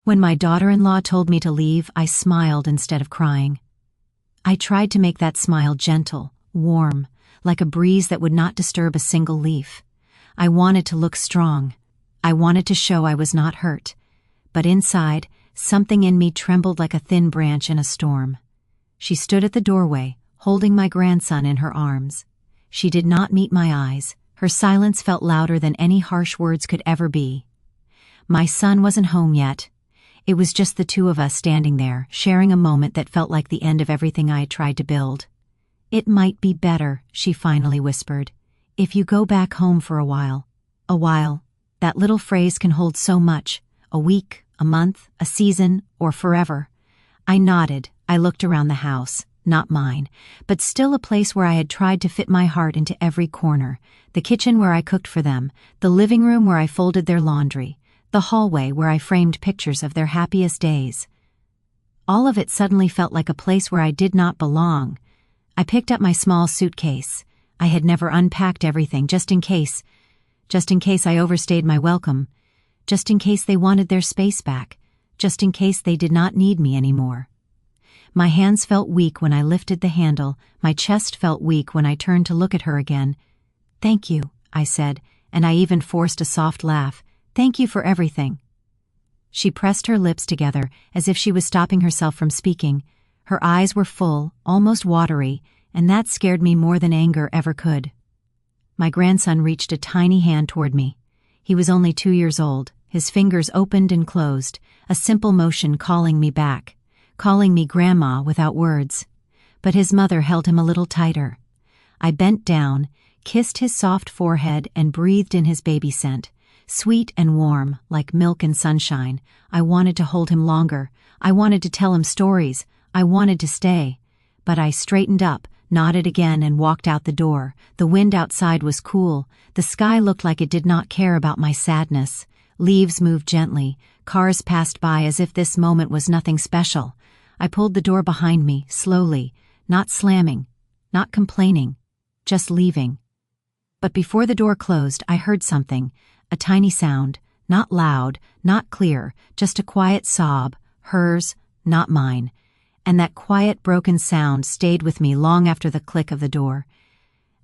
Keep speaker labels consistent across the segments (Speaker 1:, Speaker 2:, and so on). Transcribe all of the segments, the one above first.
Speaker 1: When my daughter-in-law told me to leave, I smiled instead of crying. I tried to make that smile gentle, warm, like a breeze that would not disturb a single leaf. I wanted to look strong. I wanted to show I was not hurt. But inside, something in me trembled like a thin branch in a storm. She stood at the doorway, holding my grandson in her arms. She did not meet my eyes. Her silence felt louder than any harsh words could ever be. My son wasn't home yet. It was just the two of us standing there, sharing a moment that felt like the end of everything I had tried to build. "It might be better," she finally whispered, "if you go back home for a while." A while. That little phrase can hold so much. A week, a month, a season, or forever. I nodded. I looked around the house. Not mine, but still a place where I had tried to fit my heart into every corner. The kitchen where I cooked for them, the living room where I folded their laundry, the hallway where I framed pictures of their happiest days. All of it suddenly felt like a place where I did not belong. I picked up my small suitcase. I had never unpacked everything, just in case I overstayed my welcome, just in case they wanted their space back, just in case they did not need me anymore. My hands felt weak when I lifted the handle, my chest felt weak when I turned to look at her again. "Thank you," I said, and I even forced a soft laugh. "Thank you for everything." She pressed her lips together as if she was stopping herself from speaking. Her eyes were full, almost watery, and that scared me more than anger ever could. My grandson reached a tiny hand toward me. He was only 2 years old, his fingers opened and closed, a simple motion calling me back, calling me Grandma without words. But his mother held him a little tighter. I bent down, kissed his soft forehead, and breathed in his baby scent. Sweet and warm, like milk and sunshine. I wanted to hold him longer. I wanted to tell him stories. I wanted to stay. But I straightened up, nodded again, and walked out the door. The wind outside was cool. The sky looked like it did not care about my sadness. Leaves moved gently. Cars passed by as if this moment was nothing special. I pulled the door behind me, slowly, not slamming, not complaining, just leaving. But before the door closed, I heard something. A tiny sound, not loud, not clear, just a quiet sob, hers, not mine. And that quiet, broken sound stayed with me long after the click of the door.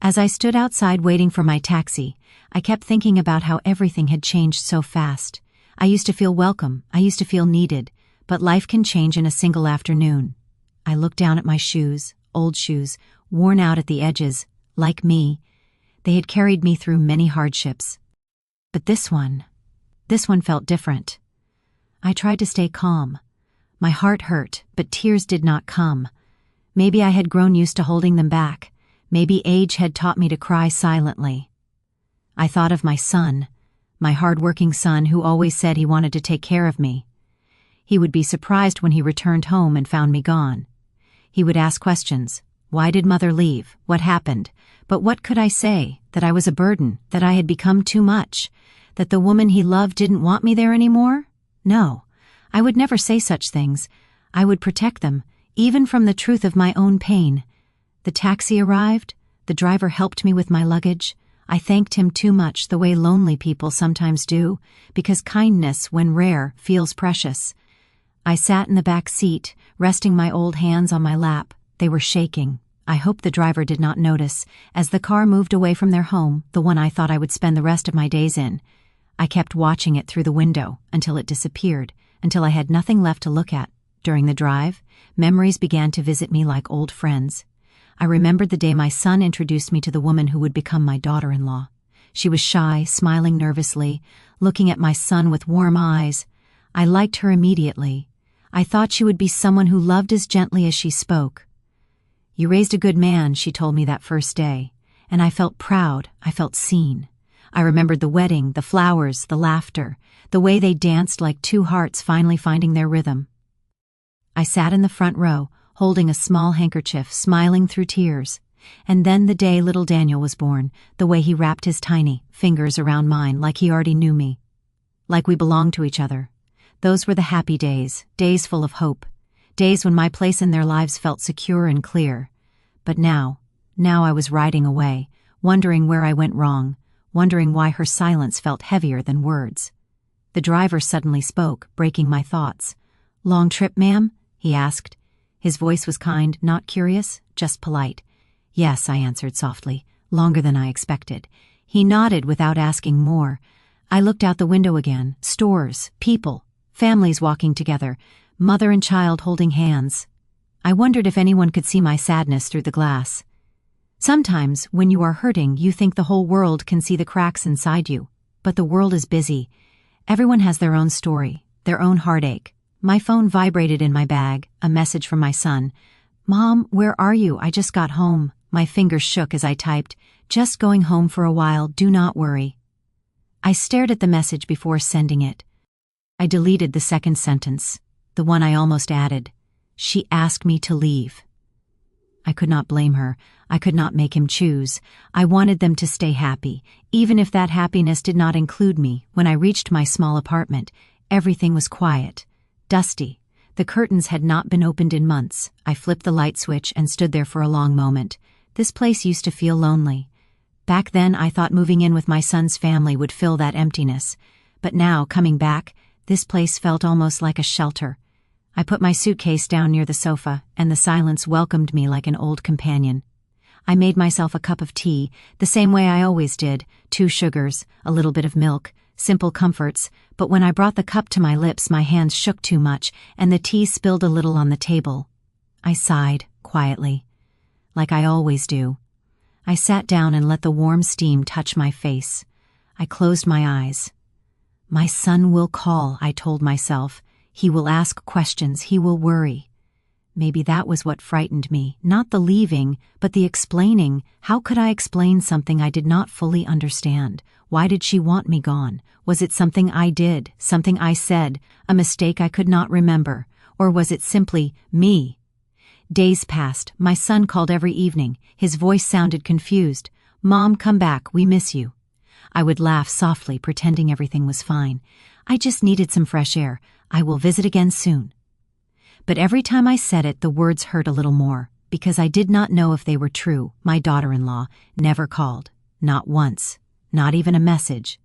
Speaker 1: As I stood outside waiting for my taxi, I kept thinking about how everything had changed so fast. I used to feel welcome, I used to feel needed, but life can change in a single afternoon. I looked down at my shoes, old shoes, worn out at the edges, like me. They had carried me through many hardships. But this one felt different. I tried to stay calm. My heart hurt, but tears did not come. Maybe I had grown used to holding them back. Maybe age had taught me to cry silently. I thought of my son, my hard-working son who always said he wanted to take care of me. He would be surprised when he returned home and found me gone. He would ask questions. Why did Mother leave? What happened? But what could I say? That I was a burden, that I had become too much, that the woman he loved didn't want me there anymore? No, I would never say such things. I would protect them, even from the truth of my own pain. The taxi arrived. The driver helped me with my luggage. I thanked him too much, the way lonely people sometimes do, because kindness, when rare, feels precious. I sat in the back seat, resting my old hands on my lap. They were shaking. I hoped the driver did not notice. As the car moved away from their home, the one I thought I would spend the rest of my days in, I kept watching it through the window until it disappeared, until I had nothing left to look at. During the drive, memories began to visit me like old friends. I remembered the day my son introduced me to the woman who would become my daughter-in-law. She was shy, smiling nervously, looking at my son with warm eyes. I liked her immediately. I thought she would be someone who loved as gently as she spoke. "You raised a good man," she told me that first day, and I felt proud, I felt seen. I remembered the wedding, the flowers, the laughter, the way they danced like two hearts finally finding their rhythm. I sat in the front row, holding a small handkerchief, smiling through tears. And then the day little Daniel was born, the way he wrapped his tiny fingers around mine like he already knew me. Like we belonged to each other. Those were the happy days, days full of hope. Days when my place in their lives felt secure and clear. But now I was riding away, wondering where I went wrong, wondering why her silence felt heavier than words. The driver suddenly spoke, breaking my thoughts. "Long trip, ma'am?" he asked. His voice was kind, not curious, just polite. "Yes," I answered softly. "Longer than I expected." He nodded without asking more. I looked out the window again. Stores, people, families walking together, mother and child holding hands. I wondered if anyone could see my sadness through the glass. Sometimes, when you are hurting, you think the whole world can see the cracks inside you. But the world is busy. Everyone has their own story, their own heartache. My phone vibrated in my bag, a message from my son. "Mom, where are you? I just got home." My fingers shook as I typed, "Just going home for a while, do not worry." I stared at the message before sending it. I deleted the second sentence, the one I almost added. She asked me to leave. I could not blame her. I could not make him choose. I wanted them to stay happy, even if that happiness did not include me. When I reached my small apartment, everything was quiet, dusty. The curtains had not been opened in months. I flipped the light switch and stood there for a long moment. This place used to feel lonely. Back then, I thought moving in with my son's family would fill that emptiness. But now, coming back, this place felt almost like a shelter. I put my suitcase down near the sofa, and the silence welcomed me like an old companion. I made myself a cup of tea, the same way I always did, 2 sugars, a little bit of milk, simple comforts, but when I brought the cup to my lips, my hands shook too much, and the tea spilled a little on the table. I sighed, quietly, like I always do. I sat down and let the warm steam touch my face. I closed my eyes. My son will call, I told myself. He will ask questions, he will worry. Maybe that was what frightened me, not the leaving, but the explaining. How could I explain something I did not fully understand? Why did she want me gone? Was it something I did, something I said, a mistake I could not remember? Or was it simply me? Days passed. My son called every evening. His voice sounded confused. "Mom, come back, we miss you." I would laugh softly, pretending everything was fine. "I just needed some fresh air. I will visit again soon." But every time I said it, the words hurt a little more, because I did not know if they were true. My daughter-in-law never called. Not once. Not even a message.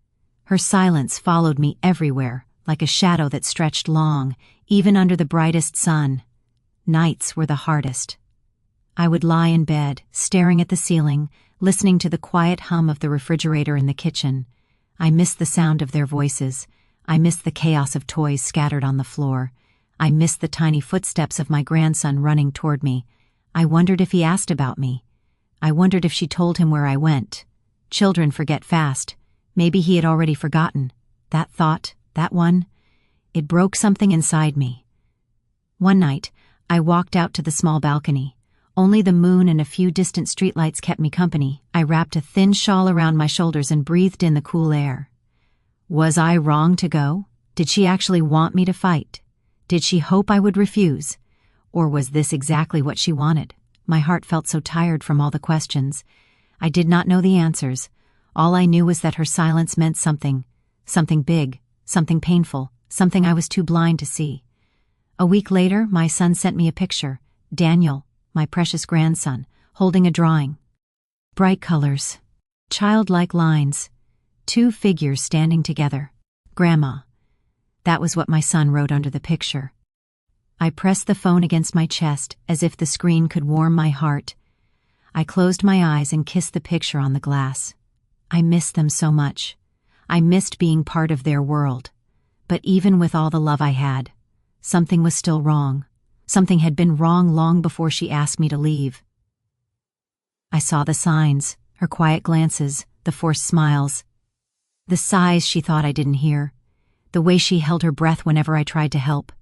Speaker 1: Her silence followed me everywhere, like a shadow that stretched long, even under the brightest sun. Nights were the hardest. I would lie in bed, staring at the ceiling, listening to the quiet hum of the refrigerator in the kitchen. I missed the sound of their voices. I missed the chaos of toys scattered on the floor. I missed the tiny footsteps of my grandson running toward me. I wondered if he asked about me. I wondered if she told him where I went. Children forget fast. Maybe he had already forgotten. That thought, that one, it broke something inside me. One night, I walked out to the small balcony. Only the moon and a few distant streetlights kept me company. I wrapped a thin shawl around my shoulders and breathed in the cool air. Was I wrong to go? Did she actually want me to fight? Did she hope I would refuse? Or was this exactly what she wanted? My heart felt so tired from all the questions. I did not know the answers. All I knew was that her silence meant something. Something big, something painful, something I was too blind to see. A week later, my son sent me a picture. Daniel, my precious grandson, holding a drawing. Bright colors. Childlike lines. 2 figures standing together. Grandma. That was what my son wrote under the picture. I pressed the phone against my chest as if the screen could warm my heart. I closed my eyes and kissed the picture on the glass. I missed them so much. I missed being part of their world. But even with all the love I had, something was still wrong. Something had been wrong long before she asked me to leave. I saw the signs, her quiet glances, the forced smiles, the sighs she thought I didn't hear, the way she held her breath whenever I tried to help.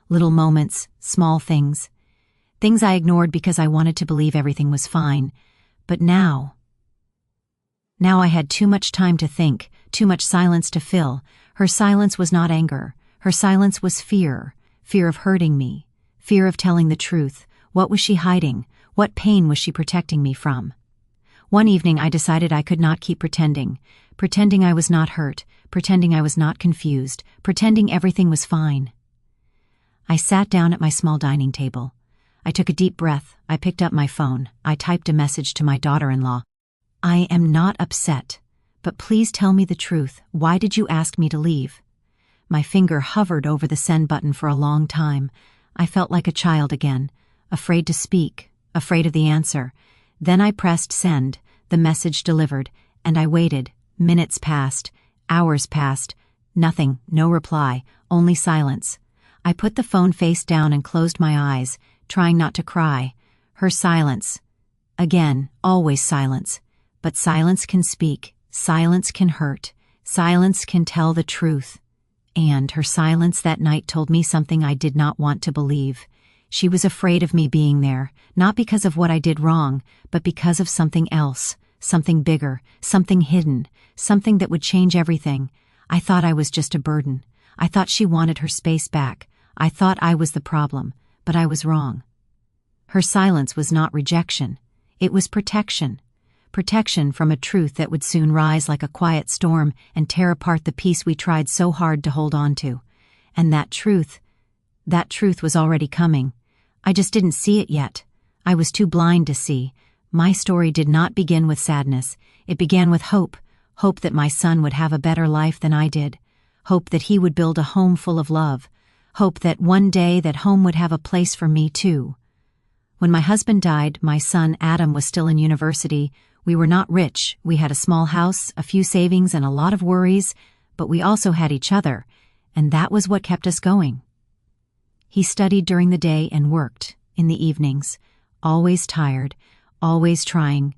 Speaker 1: Little moments, small things. Things I ignored because I wanted to believe everything was fine. But now I had too much time to think, too much silence to fill. Her silence was not anger. Her silence was fear. Fear of hurting me. Fear of telling the truth. What was she hiding? What pain was she protecting me from? One evening I decided I could not keep pretending. Pretending I was not hurt. Pretending I was not confused. Pretending everything was fine. I sat down at my small dining table. I took a deep breath. I picked up my phone. I typed a message to my daughter-in-law. "I am not upset, but please tell me the truth. Why did you ask me to leave?" My finger hovered over the send button for a long time. I felt like a child again, afraid to speak, afraid of the answer. Then I pressed send, the message delivered, and I waited. Minutes passed, hours passed. Nothing, no reply, only silence. I put the phone face down and closed my eyes, trying not to cry. Her silence. Again, always silence. But silence can speak, silence can hurt, silence can tell the truth. And her silence that night told me something I did not want to believe. She was afraid of me being there, not because of what I did wrong, but because of something else, something bigger, something hidden, something that would change everything. I thought I was just a burden. I thought she wanted her space back. I thought I was the problem, but I was wrong. Her silence was not rejection. It was protection. Protection from a truth that would soon rise like a quiet storm and tear apart the peace we tried so hard to hold on to. And that truth was already coming. I just didn't see it yet. I was too blind to see. My story did not begin with sadness. It began with hope. Hope that my son would have a better life than I did. Hope that he would build a home full of love. Hope that one day that home would have a place for me too. When my husband died, my son Adam was still in university. We were not rich. We had a small house, a few savings, and a lot of worries, but we also had each other, and that was what kept us going. He studied during the day and worked in the evenings, always tired, always trying.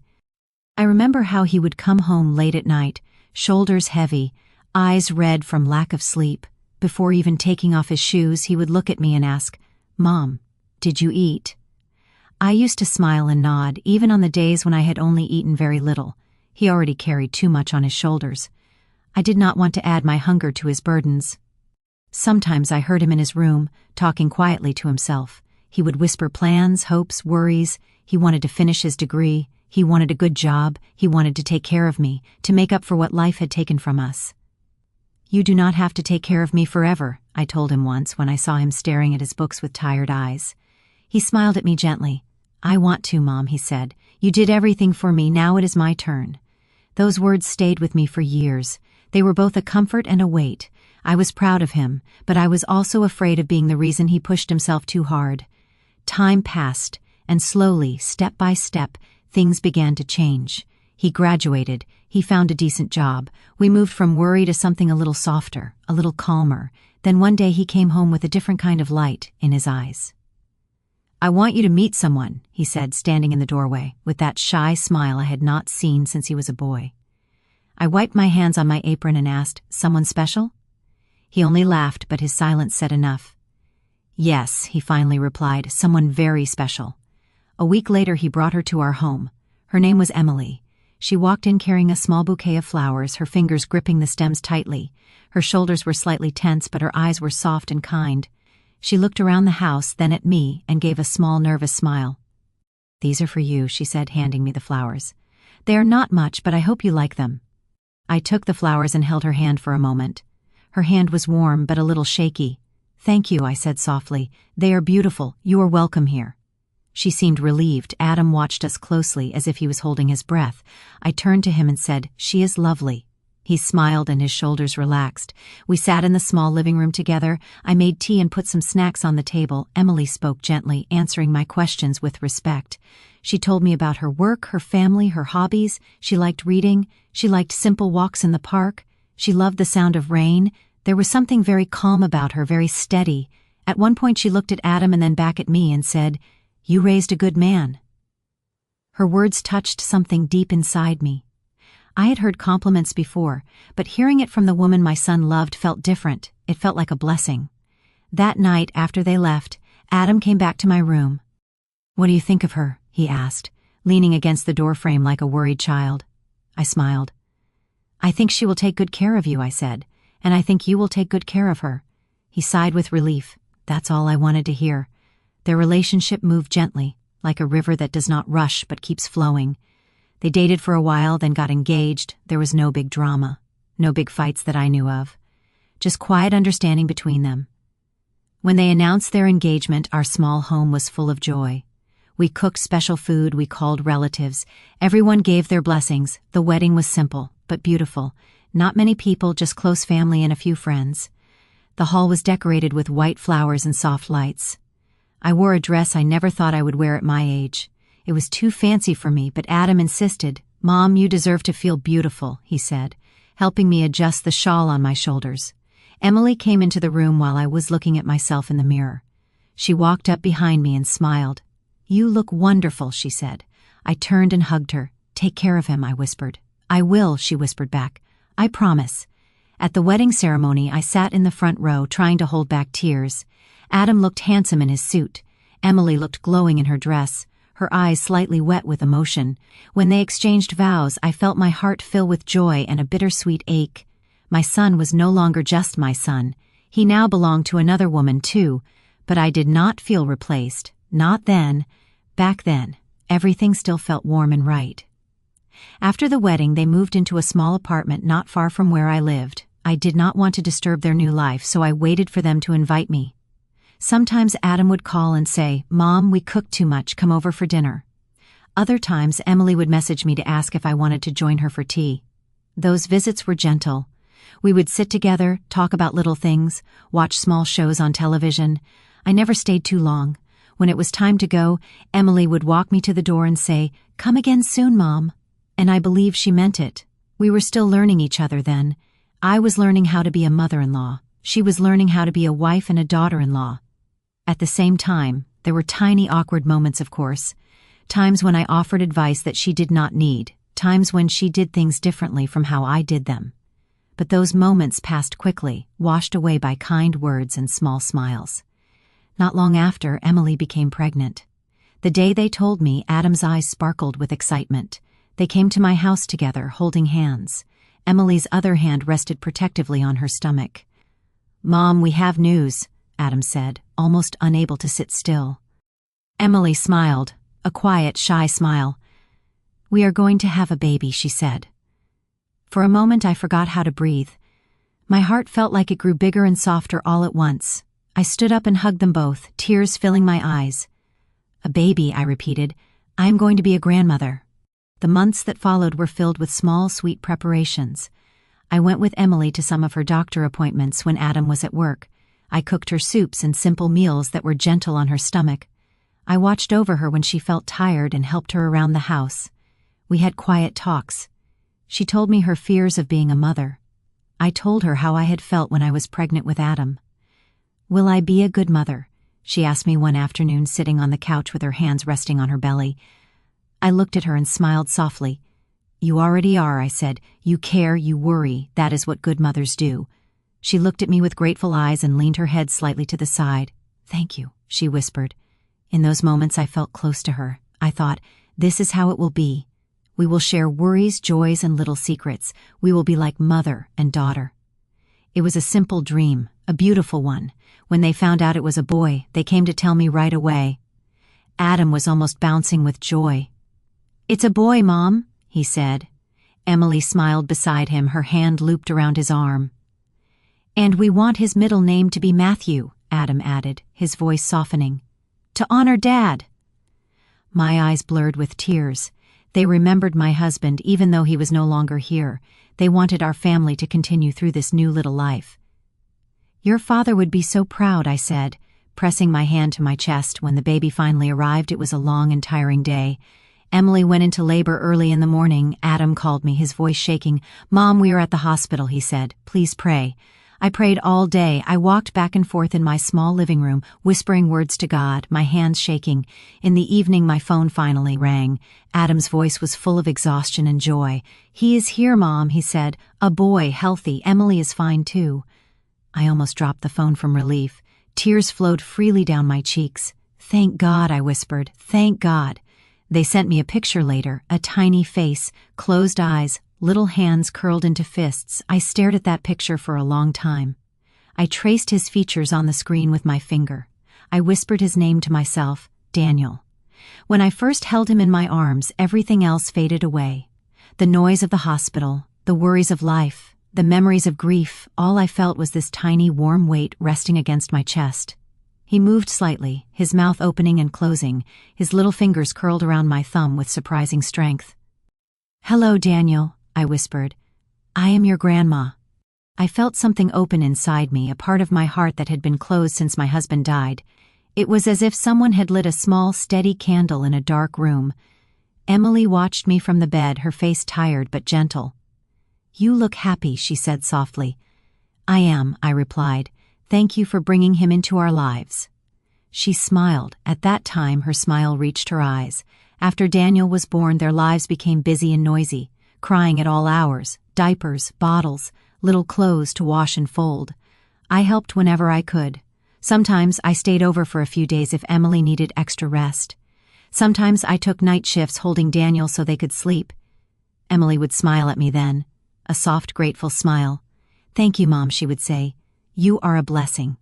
Speaker 1: I remember how he would come home late at night, shoulders heavy, eyes red from lack of sleep. Before even taking off his shoes, he would look at me and ask, "Mom, did you eat?" I used to smile and nod, even on the days when I had only eaten very little. He already carried too much on his shoulders. I did not want to add my hunger to his burdens. Sometimes I heard him in his room, talking quietly to himself. He would whisper plans, hopes, worries. He wanted to finish his degree. He wanted a good job. He wanted to take care of me, to make up for what life had taken from us. "You do not have to take care of me forever," I told him once when I saw him staring at his books with tired eyes. He smiled at me gently. "I want to, Mom," he said. "You did everything for me, now it is my turn." Those words stayed with me for years. They were both a comfort and a weight. I was proud of him, but I was also afraid of being the reason he pushed himself too hard. Time passed, and slowly, step by step, things began to change. He graduated. He found a decent job. We moved from worry to something a little softer, a little calmer. Then one day he came home with a different kind of light in his eyes. "I want you to meet someone," he said, standing in the doorway, with that shy smile I had not seen since he was a boy. I wiped my hands on my apron and asked, "Someone special?" He only laughed, but his silence said enough. "Yes," he finally replied, "someone very special." A week later he brought her to our home. Her name was Emily. She walked in carrying a small bouquet of flowers, her fingers gripping the stems tightly. Her shoulders were slightly tense, but her eyes were soft and kind. She looked around the house, then at me, and gave a small, nervous smile. "These are for you," she said, handing me the flowers. "They are not much, but I hope you like them." I took the flowers and held her hand for a moment. Her hand was warm, but a little shaky. "Thank you," I said softly. "They are beautiful. You are welcome here." She seemed relieved. Adam watched us closely, as if he was holding his breath. I turned to him and said, "She is lovely." He smiled and his shoulders relaxed. We sat in the small living room together. I made tea and put some snacks on the table. Emily spoke gently, answering my questions with respect. She told me about her work, her family, her hobbies. She liked reading. She liked simple walks in the park. She loved the sound of rain. There was something very calm about her, very steady. At one point she looked at Adam and then back at me and said, "You raised a good man." Her words touched something deep inside me. I had heard compliments before, but hearing it from the woman my son loved felt different. It felt like a blessing. That night, after they left, Adam came back to my room. "What do you think of her?" he asked, leaning against the doorframe like a worried child. I smiled. "I think she will take good care of you," I said, "and I think you will take good care of her." He sighed with relief. That's all I wanted to hear. Their relationship moved gently, like a river that does not rush but keeps flowing. They dated for a while, then got engaged. There was no big drama, no big fights that I knew of. Just quiet understanding between them. When they announced their engagement, our small home was full of joy. We cooked special food, we called relatives. Everyone gave their blessings. The wedding was simple, but beautiful. Not many people, just close family and a few friends. The hall was decorated with white flowers and soft lights. I wore a dress I never thought I would wear at my age. It was too fancy for me, but Adam insisted. "Mom, you deserve to feel beautiful," he said, helping me adjust the shawl on my shoulders. Emily came into the room while I was looking at myself in the mirror. She walked up behind me and smiled. "You look wonderful," she said. I turned and hugged her. "Take care of him," I whispered. "I will," she whispered back. "I promise." At the wedding ceremony, I sat in the front row, trying to hold back tears. Adam looked handsome in his suit. Emily looked glowing in her dress, her eyes slightly wet with emotion. When they exchanged vows, I felt my heart fill with joy and a bittersweet ache. My son was no longer just my son. He now belonged to another woman, too, but I did not feel replaced. Not then. Back then, everything still felt warm and right. After the wedding, they moved into a small apartment not far from where I lived. I did not want to disturb their new life, so I waited for them to invite me. Sometimes Adam would call and say, "Mom, we cooked too much, come over for dinner." Other times, Emily would message me to ask if I wanted to join her for tea. Those visits were gentle. We would sit together, talk about little things, watch small shows on television. I never stayed too long. When it was time to go, Emily would walk me to the door and say, "Come again soon, Mom." And I believe she meant it. We were still learning each other then. I was learning how to be a mother-in-law. She was learning how to be a wife and a daughter-in-law. At the same time, there were tiny awkward moments, of course. Times when I offered advice that she did not need. Times when she did things differently from how I did them. But those moments passed quickly, washed away by kind words and small smiles. Not long after, Emily became pregnant. The day they told me, Adam's eyes sparkled with excitement. They came to my house together, holding hands. Emily's other hand rested protectively on her stomach. "Mom, we have news," Adam said, almost unable to sit still. Emily smiled, a quiet, shy smile. "We are going to have a baby," she said. For a moment I forgot how to breathe. My heart felt like it grew bigger and softer all at once. I stood up and hugged them both, tears filling my eyes. "A baby," I repeated. "I am going to be a grandmother." The months that followed were filled with small, sweet preparations. I went with Emily to some of her doctor appointments when Adam was at work. I cooked her soups and simple meals that were gentle on her stomach. I watched over her when she felt tired and helped her around the house. We had quiet talks. She told me her fears of being a mother. I told her how I had felt when I was pregnant with Adam. "Will I be a good mother?" she asked me one afternoon, sitting on the couch with her hands resting on her belly. I looked at her and smiled softly. "You already are," I said. "You care, you worry. That is what good mothers do." She looked at me with grateful eyes and leaned her head slightly to the side. "Thank you," she whispered. In those moments I felt close to her. I thought, this is how it will be. We will share worries, joys, and little secrets. We will be like mother and daughter. It was a simple dream, a beautiful one. When they found out it was a boy, they came to tell me right away. Adam was almost bouncing with joy. "It's a boy, Mom," he said. Emily smiled beside him, her hand looped around his arm. "And we want his middle name to be Matthew," Adam added, his voice softening. "To honor Dad." My eyes blurred with tears. They remembered my husband even though he was no longer here. They wanted our family to continue through this new little life. "Your father would be so proud," I said, pressing my hand to my chest. When the baby finally arrived, it was a long and tiring day. Emily went into labor early in the morning. Adam called me, his voice shaking. "Mom, we are at the hospital," he said. "Please pray." I prayed all day. I walked back and forth in my small living room, whispering words to God, my hands shaking. In the evening, my phone finally rang. Adam's voice was full of exhaustion and joy. "He is here, Mom," he said. "A boy, healthy. Emily is fine, too." I almost dropped the phone from relief. Tears flowed freely down my cheeks. "Thank God," I whispered. "Thank God." They sent me a picture later, a tiny face, closed eyes, little hands curled into fists. I stared at that picture for a long time. I traced his features on the screen with my finger. I whispered his name to myself, Daniel. When I first held him in my arms, everything else faded away. The noise of the hospital, the worries of life, the memories of grief, all I felt was this tiny warm weight resting against my chest. He moved slightly, his mouth opening and closing, his little fingers curled around my thumb with surprising strength. "Hello, Daniel," I whispered. "I am your grandma." I felt something open inside me, a part of my heart that had been closed since my husband died. It was as if someone had lit a small, steady candle in a dark room. Emily watched me from the bed, her face tired but gentle. "You look happy," she said softly. "I am," I replied. "Thank you for bringing him into our lives." She smiled. At that time, her smile reached her eyes. After Daniel was born, their lives became busy and noisy, crying at all hours, diapers, bottles, little clothes to wash and fold. I helped whenever I could. Sometimes I stayed over for a few days if Emily needed extra rest. Sometimes I took night shifts holding Daniel so they could sleep. Emily would smile at me then, a soft, grateful smile. "Thank you, Mom," she would say. "You are a blessing."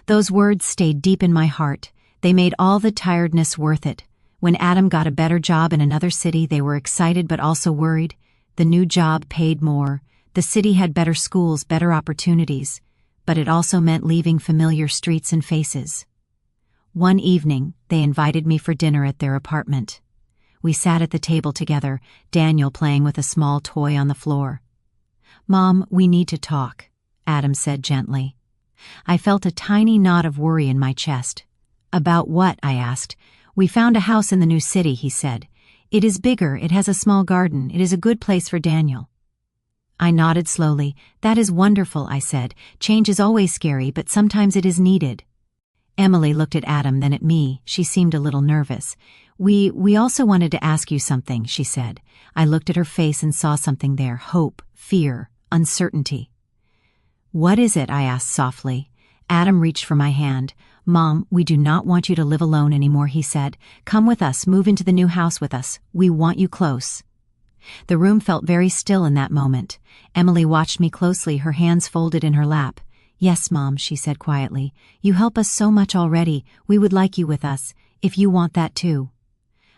Speaker 1: Those words stayed deep in my heart. They made all the tiredness worth it. When Adam got a better job in another city, they were excited but also worried. The new job paid more. The city had better schools, better opportunities. But it also meant leaving familiar streets and faces. One evening, they invited me for dinner at their apartment. We sat at the table together, Daniel playing with a small toy on the floor. "Mom, we need to talk," Adam said gently. I felt a tiny knot of worry in my chest. "About what?" I asked. "We found a house in the new city," he said. "It is bigger, it has a small garden, it is a good place for Daniel." I nodded slowly. "That is wonderful," I said. "Change is always scary, but sometimes it is needed." Emily looked at Adam, then at me. She seemed a little nervous. We also wanted to ask you something," she said. I looked at her face and saw something there: hope, fear, uncertainty. "What is it?" I asked softly. Adam reached for my hand. "Mom, we do not want you to live alone anymore," he said. "Come with us, move into the new house with us. We want you close." The room felt very still in that moment. Emily watched me closely, her hands folded in her lap. "Yes, Mom," she said quietly. "You help us so much already. We would like you with us, if you want that too."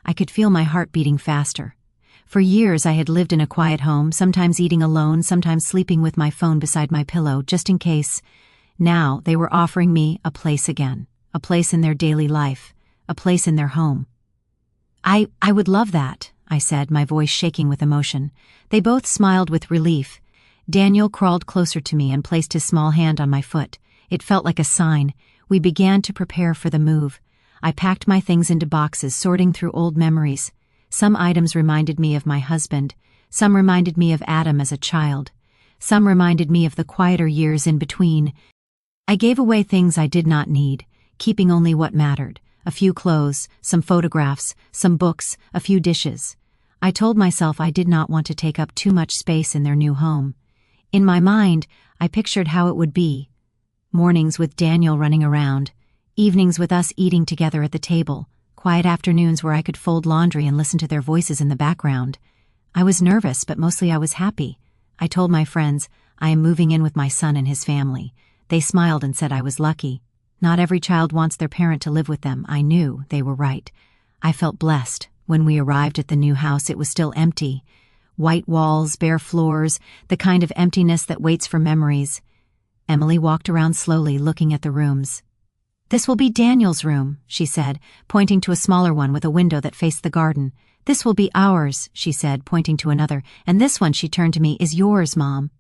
Speaker 1: I could feel my heart beating faster. For years I had lived in a quiet home, sometimes eating alone, sometimes sleeping with my phone beside my pillow, just in case. Now they were offering me a place again, a place in their daily life, a place in their home. I would love that," I said, my voice shaking with emotion. They both smiled with relief. Daniel crawled closer to me and placed his small hand on my foot. It felt like a sign. We began to prepare for the move. I packed my things into boxes, sorting through old memories. Some items reminded me of my husband. Some reminded me of Adam as a child. Some reminded me of the quieter years in between. I gave away things I did not need, keeping only what mattered. A few clothes, some photographs, some books, a few dishes. I told myself I did not want to take up too much space in their new home. In my mind, I pictured how it would be. Mornings with Daniel running around, evenings with us eating together at the table, quiet afternoons where I could fold laundry and listen to their voices in the background. I was nervous, but mostly I was happy. I told my friends, "I am moving in with my son and his family." They smiled and said I was lucky. Not every child wants their parent to live with them. I knew they were right. I felt blessed. When we arrived at the new house, it was still empty. White walls, bare floors, the kind of emptiness that waits for memories. Emily walked around slowly, looking at the rooms. "This will be Daniel's room," she said, pointing to a smaller one with a window that faced the garden. "This will be ours," she said, pointing to another. "And this one," she turned to me, "is yours, Mom."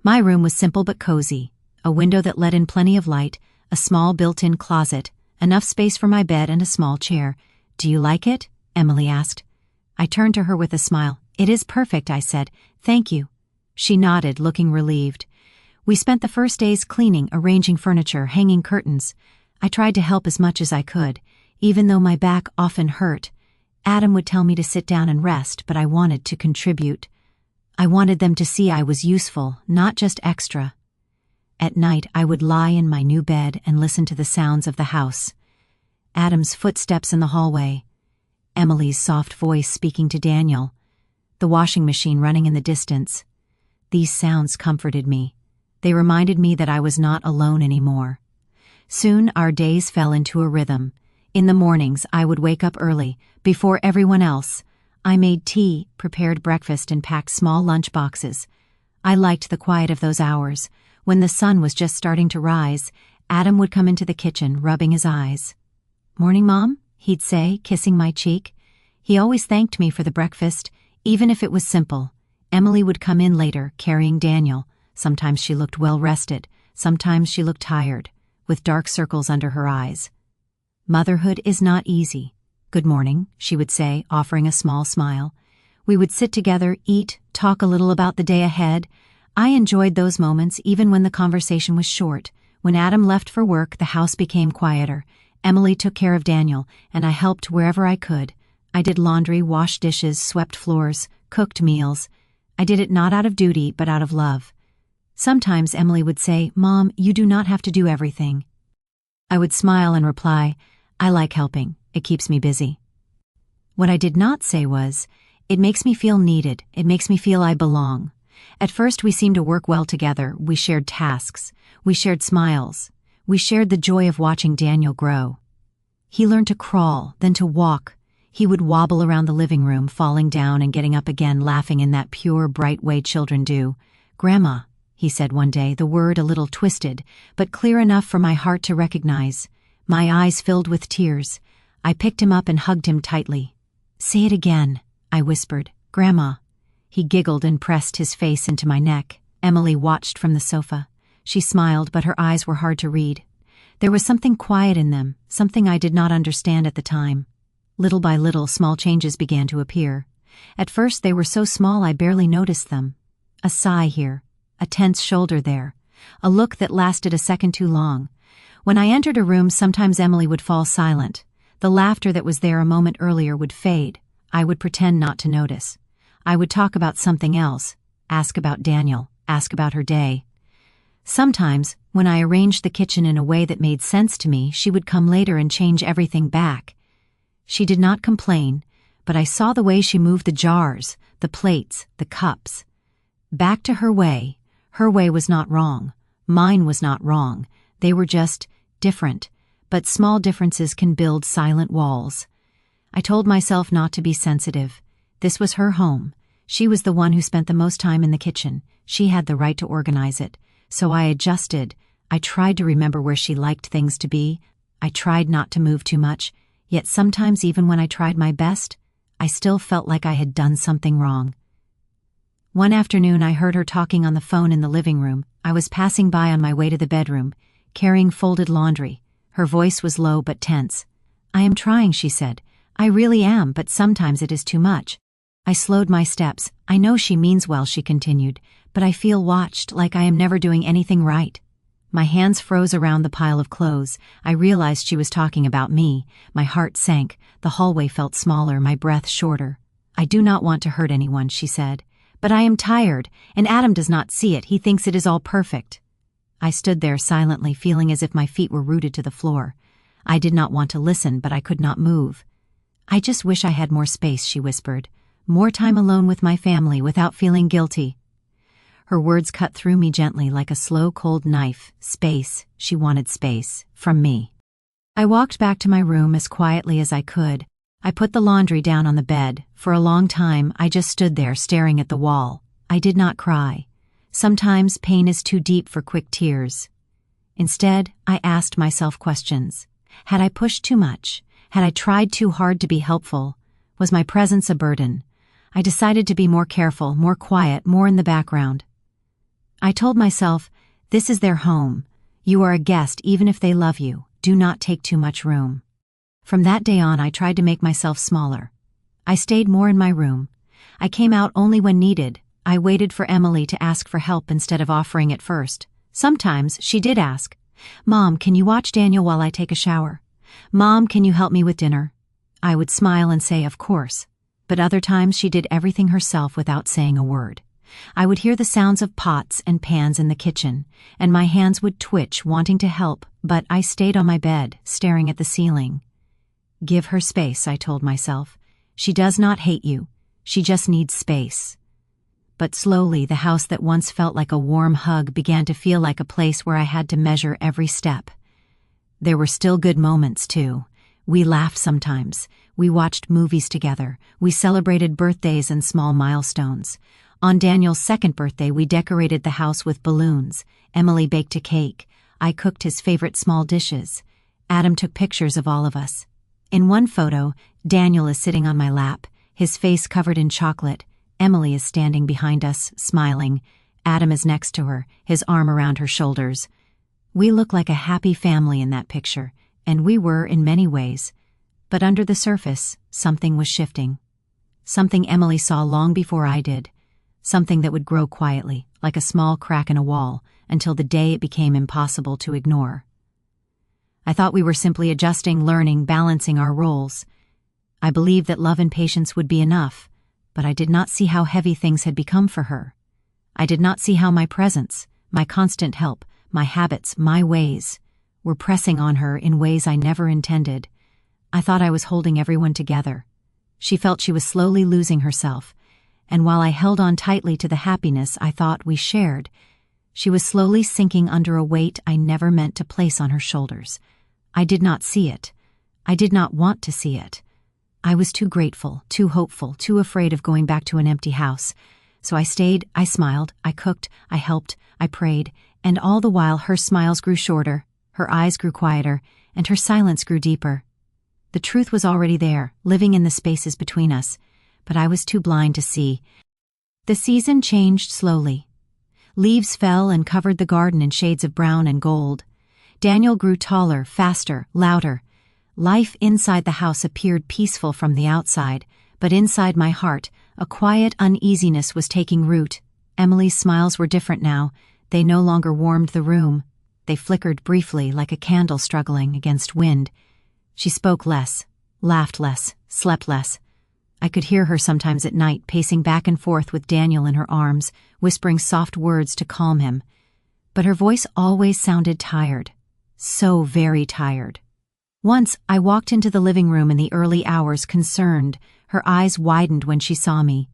Speaker 1: My room was simple but cozy. A window that let in plenty of light, a small built-in closet, enough space for my bed and a small chair. "Do you like it?" Emily asked. I turned to her with a smile. "It is perfect," I said. "Thank you." She nodded, looking relieved. We spent the first days cleaning, arranging furniture, hanging curtains. I tried to help as much as I could, even though my back often hurt. Adam would tell me to sit down and rest, but I wanted to contribute. I wanted them to see I was useful, not just extra. At night, I would lie in my new bed and listen to the sounds of the house. Adam's footsteps in the hallway. Emily's soft voice speaking to Daniel. The washing machine running in the distance. These sounds comforted me. They reminded me that I was not alone anymore. Soon our days fell into a rhythm. In the mornings, I would wake up early, before everyone else. I made tea, prepared breakfast, and packed small lunch boxes. I liked the quiet of those hours. When the sun was just starting to rise, Adam would come into the kitchen, rubbing his eyes. "Morning, Mom," he'd say, kissing my cheek. He always thanked me for the breakfast, even if it was simple. Emily would come in later, carrying Daniel, Sometimes she looked well-rested, sometimes she looked tired, with dark circles under her eyes. Motherhood is not easy. "Good morning," she would say, offering a small smile. We would sit together, eat, talk a little about the day ahead. I enjoyed those moments even when the conversation was short. When Adam left for work, the house became quieter. Emily took care of Daniel, and I helped wherever I could. I did laundry, washed dishes, swept floors, cooked meals. I did it not out of duty, but out of love. Sometimes Emily would say, "Mom, you do not have to do everything." I would smile and reply, "I like helping. It keeps me busy." What I did not say was, "It makes me feel needed. It makes me feel I belong." At first we seemed to work well together. We shared tasks. We shared smiles. We shared the joy of watching Daniel grow. He learned to crawl, then to walk. He would wobble around the living room, falling down and getting up again, laughing in that pure, bright way children do. "Grandma," he said one day, the word a little twisted, but clear enough for my heart to recognize. My eyes filled with tears. I picked him up and hugged him tightly. "Say it again," I whispered. "Grandma." He giggled and pressed his face into my neck. Emily watched from the sofa. She smiled, but her eyes were hard to read. There was something quiet in them, something I did not understand at the time. Little by little, small changes began to appear. At first they were so small I barely noticed them. A sigh here, a tense shoulder there, a look that lasted a second too long. When I entered a room, sometimes Emily would fall silent. The laughter that was there a moment earlier would fade. I would pretend not to notice. I would talk about something else, ask about Daniel, ask about her day. Sometimes, when I arranged the kitchen in a way that made sense to me, she would come later and change everything back. She did not complain, but I saw the way she moved the jars, the plates, the cups. Back to her way. Her way was not wrong. Mine was not wrong. They were just different, but small differences can build silent walls. I told myself not to be sensitive. This was her home. She was the one who spent the most time in the kitchen. She had the right to organize it. So I adjusted. I tried to remember where she liked things to be. I tried not to move too much. Yet sometimes, even when I tried my best, I still felt like I had done something wrong. One afternoon I heard her talking on the phone in the living room. I was passing by on my way to the bedroom, carrying folded laundry. Her voice was low but tense. "I am trying," she said. "I really am, but sometimes it is too much." I slowed my steps. "I know she means well," she continued, "but I feel watched, like I am never doing anything right." My hands froze around the pile of clothes. I realized she was talking about me. My heart sank. The hallway felt smaller, my breath shorter. "I do not want to hurt anyone," she said. "But I am tired, and Adam does not see it. He thinks it is all perfect." I stood there silently, feeling as if my feet were rooted to the floor. I did not want to listen, but I could not move. "I just wish I had more space," she whispered. "More time alone with my family without feeling guilty." Her words cut through me gently like a slow, cold knife. Space. She wanted space. From me. I walked back to my room as quietly as I could. I put the laundry down on the bed. For a long time, I just stood there staring at the wall. I did not cry. Sometimes pain is too deep for quick tears. Instead, I asked myself questions. Had I pushed too much? Had I tried too hard to be helpful? Was my presence a burden? I decided to be more careful, more quiet, more in the background. I told myself, this is their home. You are a guest even if they love you. Do not take too much room. From that day on, I tried to make myself smaller. I stayed more in my room. I came out only when needed. I waited for Emily to ask for help instead of offering it first. Sometimes she did ask, "Mom, can you watch Daniel while I take a shower? Mom, can you help me with dinner?" I would smile and say, "Of course." But other times she did everything herself without saying a word. I would hear the sounds of pots and pans in the kitchen, and my hands would twitch, wanting to help, but I stayed on my bed, staring at the ceiling. Give her space, I told myself. She does not hate you. She just needs space. But slowly, the house that once felt like a warm hug began to feel like a place where I had to measure every step. There were still good moments, too. We laughed sometimes. We watched movies together. We celebrated birthdays and small milestones. On Daniel's second birthday, we decorated the house with balloons. Emily baked a cake. I cooked his favorite small dishes. Adam took pictures of all of us. In one photo, Daniel is sitting on my lap, his face covered in chocolate. Emily is standing behind us, smiling. Adam is next to her, his arm around her shoulders. We look like a happy family in that picture, and we were in many ways. But under the surface, something was shifting. Something Emily saw long before I did. Something that would grow quietly, like a small crack in a wall, until the day it became impossible to ignore. I thought we were simply adjusting, learning, balancing our roles. I believed that love and patience would be enough, but I did not see how heavy things had become for her. I did not see how my presence, my constant help, my habits, my ways, were pressing on her in ways I never intended. I thought I was holding everyone together. She felt she was slowly losing herself, and while I held on tightly to the happiness I thought we shared, she was slowly sinking under a weight I never meant to place on her shoulders. I did not see it. I did not want to see it. I was too grateful, too hopeful, too afraid of going back to an empty house. So I stayed, I smiled, I cooked, I helped, I prayed, and all the while her smiles grew shorter, her eyes grew quieter, and her silence grew deeper. The truth was already there, living in the spaces between us, but I was too blind to see. The season changed slowly. Leaves fell and covered the garden in shades of brown and gold. Daniel grew taller, faster, louder. Life inside the house appeared peaceful from the outside, but inside my heart, a quiet uneasiness was taking root. Emily's smiles were different now. They no longer warmed the room. They flickered briefly like a candle struggling against wind. She spoke less, laughed less, slept less. I could hear her sometimes at night, pacing back and forth with Daniel in her arms, whispering soft words to calm him. But her voice always sounded tired. So very tired. Once, I walked into the living room in the early hours, concerned. Her eyes widened when she saw me.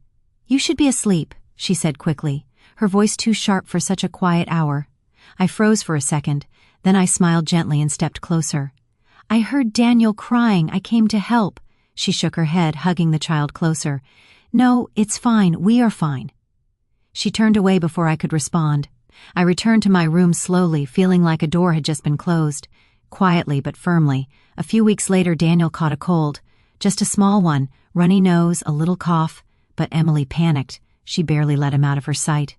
Speaker 1: "You should be asleep," she said quickly, her voice too sharp for such a quiet hour. I froze for a second, then I smiled gently and stepped closer. "I heard Daniel crying. I came to help." She shook her head, hugging the child closer. "No, it's fine. We are fine." She turned away before I could respond. I returned to my room slowly, feeling like a door had just been closed. Quietly but firmly. A few weeks later, Daniel caught a cold. Just a small one, runny nose, a little cough. But Emily panicked. She barely let him out of her sight.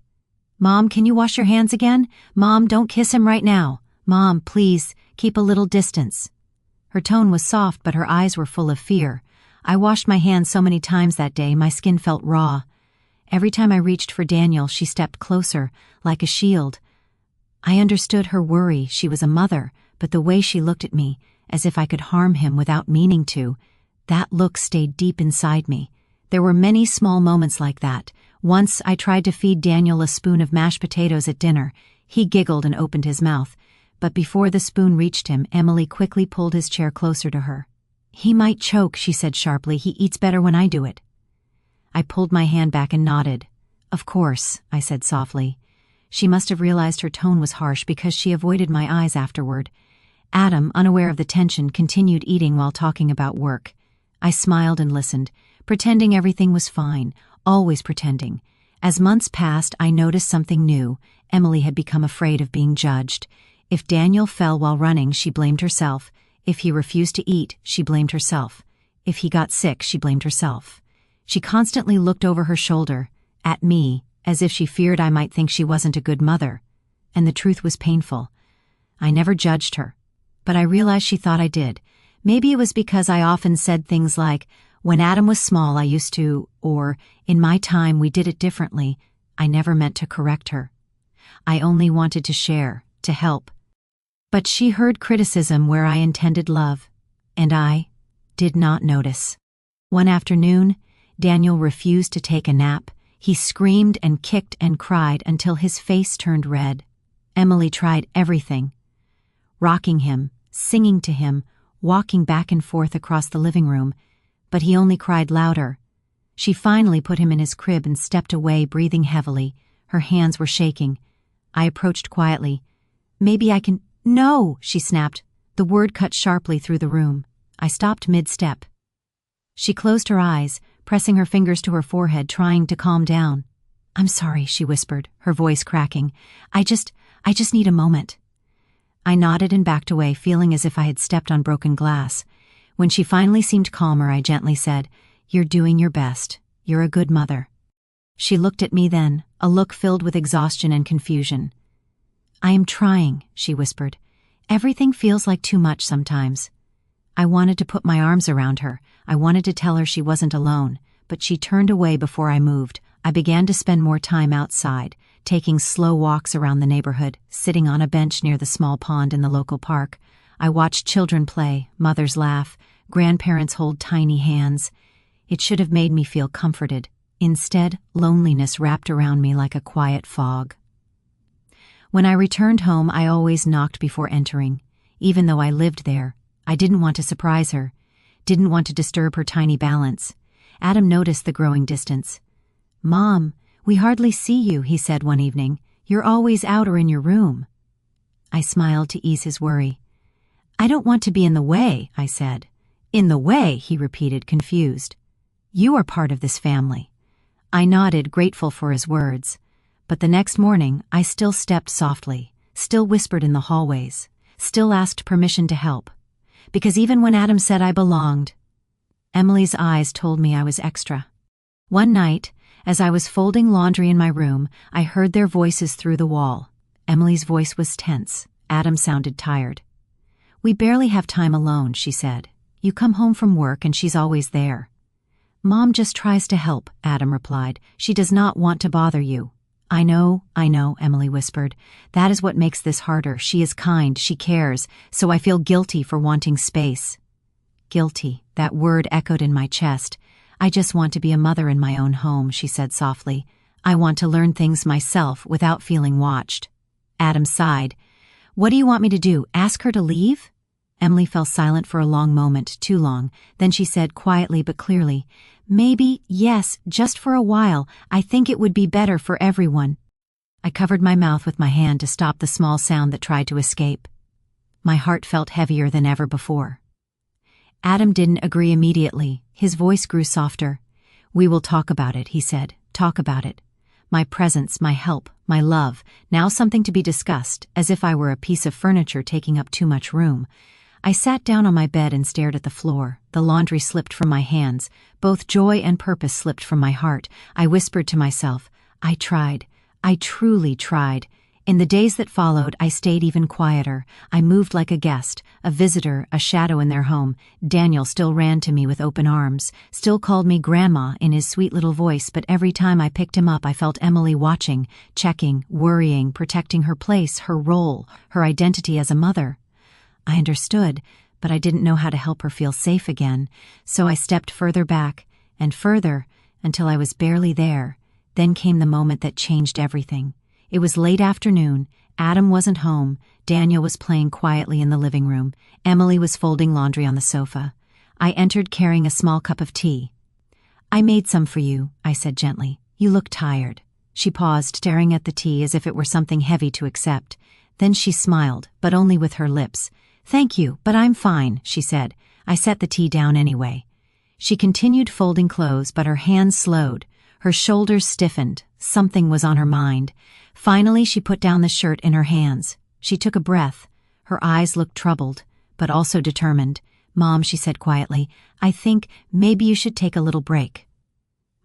Speaker 1: "Mom, can you wash your hands again? Mom, don't kiss him right now. Mom, please, keep a little distance." Her tone was soft, but her eyes were full of fear. I washed my hands so many times that day, my skin felt raw. Every time I reached for Daniel, she stepped closer, like a shield. I understood her worry. She was a mother, but the way she looked at me, as if I could harm him without meaning to, that look stayed deep inside me. There were many small moments like that. Once I tried to feed Daniel a spoon of mashed potatoes at dinner. He giggled and opened his mouth. But before the spoon reached him, Emily quickly pulled his chair closer to her. "He might choke," she said sharply. "He eats better when I do it." I pulled my hand back and nodded. "Of course," I said softly. She must have realized her tone was harsh because she avoided my eyes afterward. Adam, unaware of the tension, continued eating while talking about work. I smiled and listened, pretending everything was fine, always pretending. As months passed, I noticed something new. Emily had become afraid of being judged. If Daniel fell while running, she blamed herself. If he refused to eat, she blamed herself. If he got sick, she blamed herself. She constantly looked over her shoulder, at me, as if she feared I might think she wasn't a good mother. And the truth was painful. I never judged her, but I realized she thought I did. Maybe it was because I often said things like, "When Adam was small, I used to," or, "In my time, we did it differently." I never meant to correct her. I only wanted to share, to help. But she heard criticism where I intended love, and I did not notice. One afternoon, Daniel refused to take a nap. He screamed and kicked and cried until his face turned red. Emily tried everything. Rocking him, singing to him, walking back and forth across the living room, but he only cried louder. She finally put him in his crib and stepped away, breathing heavily. Her hands were shaking. I approached quietly. "Maybe I can—" "No," she snapped. The word cut sharply through the room. I stopped mid-step. She closed her eyes, pressing her fingers to her forehead, trying to calm down. "I'm sorry," she whispered, her voice cracking. I just need a moment." I nodded and backed away, feeling as if I had stepped on broken glass. When she finally seemed calmer, I gently said, "You're doing your best. You're a good mother." She looked at me then, a look filled with exhaustion and confusion. "I am trying," she whispered. "Everything feels like too much sometimes." I wanted to put my arms around her. I wanted to tell her she wasn't alone, but she turned away before I moved. I began to spend more time outside, taking slow walks around the neighborhood, sitting on a bench near the small pond in the local park. I watched children play, mothers laugh, grandparents hold tiny hands. It should have made me feel comforted. Instead, loneliness wrapped around me like a quiet fog. When I returned home, I always knocked before entering. Even though I lived there, I didn't want to surprise her, didn't want to disturb her tiny balance. Adam noticed the growing distance. "Mom, we hardly see you," he said one evening. "You're always out or in your room." I smiled to ease his worry. "I don't want to be in the way," I said. "In the way," he repeated, confused. "You are part of this family." I nodded, grateful for his words. But the next morning, I still stepped softly, still whispered in the hallways, still asked permission to help. Because even when Adam said I belonged, Emily's eyes told me I was extra. One night, as I was folding laundry in my room, I heard their voices through the wall. Emily's voice was tense. Adam sounded tired. "We barely have time alone," she said. "You come home from work and she's always there." "Mom just tries to help," Adam replied. "She does not want to bother you." I know, Emily whispered. "That is what makes this harder. She is kind, she cares, so I feel guilty for wanting space." Guilty, that word echoed in my chest. "I just want to be a mother in my own home," she said softly. "I want to learn things myself without feeling watched." Adam sighed. "What do you want me to do, ask her to leave?" Emily fell silent for a long moment, too long. Then she said quietly but clearly, "Maybe, yes, just for a while. I think it would be better for everyone." I covered my mouth with my hand to stop the small sound that tried to escape. My heart felt heavier than ever before. Adam didn't agree immediately. His voice grew softer. "We will talk about it," he said. "Talk about it. My presence, my help, my love, now something to be discussed, as if I were a piece of furniture taking up too much room." I sat down on my bed and stared at the floor. The laundry slipped from my hands. Both joy and purpose slipped from my heart. I whispered to myself, "I tried. I truly tried." In the days that followed, I stayed even quieter. I moved like a guest, a visitor, a shadow in their home. Daniel still ran to me with open arms, still called me Grandma in his sweet little voice, but every time I picked him up I felt Emily watching, checking, worrying, protecting her place, her role, her identity as a mother. I understood, but I didn't know how to help her feel safe again, so I stepped further back, and further, until I was barely there. Then came the moment that changed everything. It was late afternoon. Adam wasn't home. Daniel was playing quietly in the living room. Emily was folding laundry on the sofa. I entered carrying a small cup of tea. "I made some for you," I said gently. "You look tired." She paused, staring at the tea as if it were something heavy to accept. Then she smiled, but only with her lips. "Thank you, but I'm fine," she said. I set the tea down anyway. She continued folding clothes, but her hands slowed. Her shoulders stiffened. Something was on her mind. Finally, she put down the shirt in her hands. She took a breath. Her eyes looked troubled, but also determined. "Mom," she said quietly, "I think maybe you should take a little break."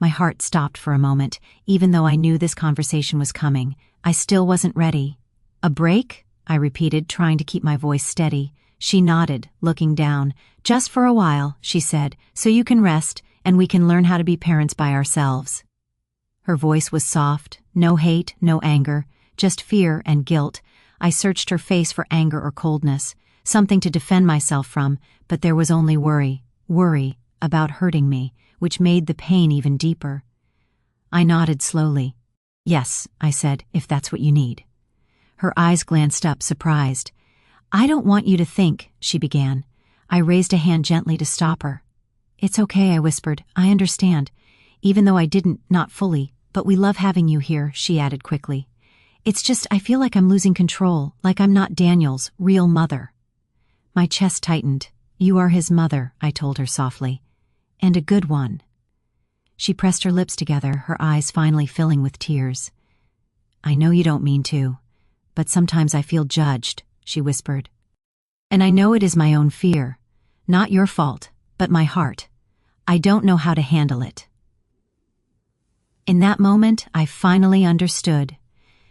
Speaker 1: My heart stopped for a moment. Even though I knew this conversation was coming, I still wasn't ready. "A break?" I repeated, trying to keep my voice steady. She nodded, looking down. "Just for a while," she said, "so you can rest, and we can learn how to be parents by ourselves." Her voice was soft, no hate, no anger, just fear and guilt. I searched her face for anger or coldness, something to defend myself from, but there was only worry about hurting me, which made the pain even deeper. I nodded slowly. "Yes," I said, "if that's what you need." Her eyes glanced up, surprised. "I don't want you to think," she began. I raised a hand gently to stop her. "It's okay," I whispered. "I understand." Even though I didn't, not fully. "But we love having you here," she added quickly. "It's just I feel like I'm losing control, like I'm not Daniel's real mother." My chest tightened. "You are his mother," I told her softly. "And a good one." She pressed her lips together, her eyes finally filling with tears. "I know you don't mean to, but sometimes I feel judged," she whispered. "And I know it is my own fear. Not your fault, but my heart. I don't know how to handle it." In that moment, I finally understood.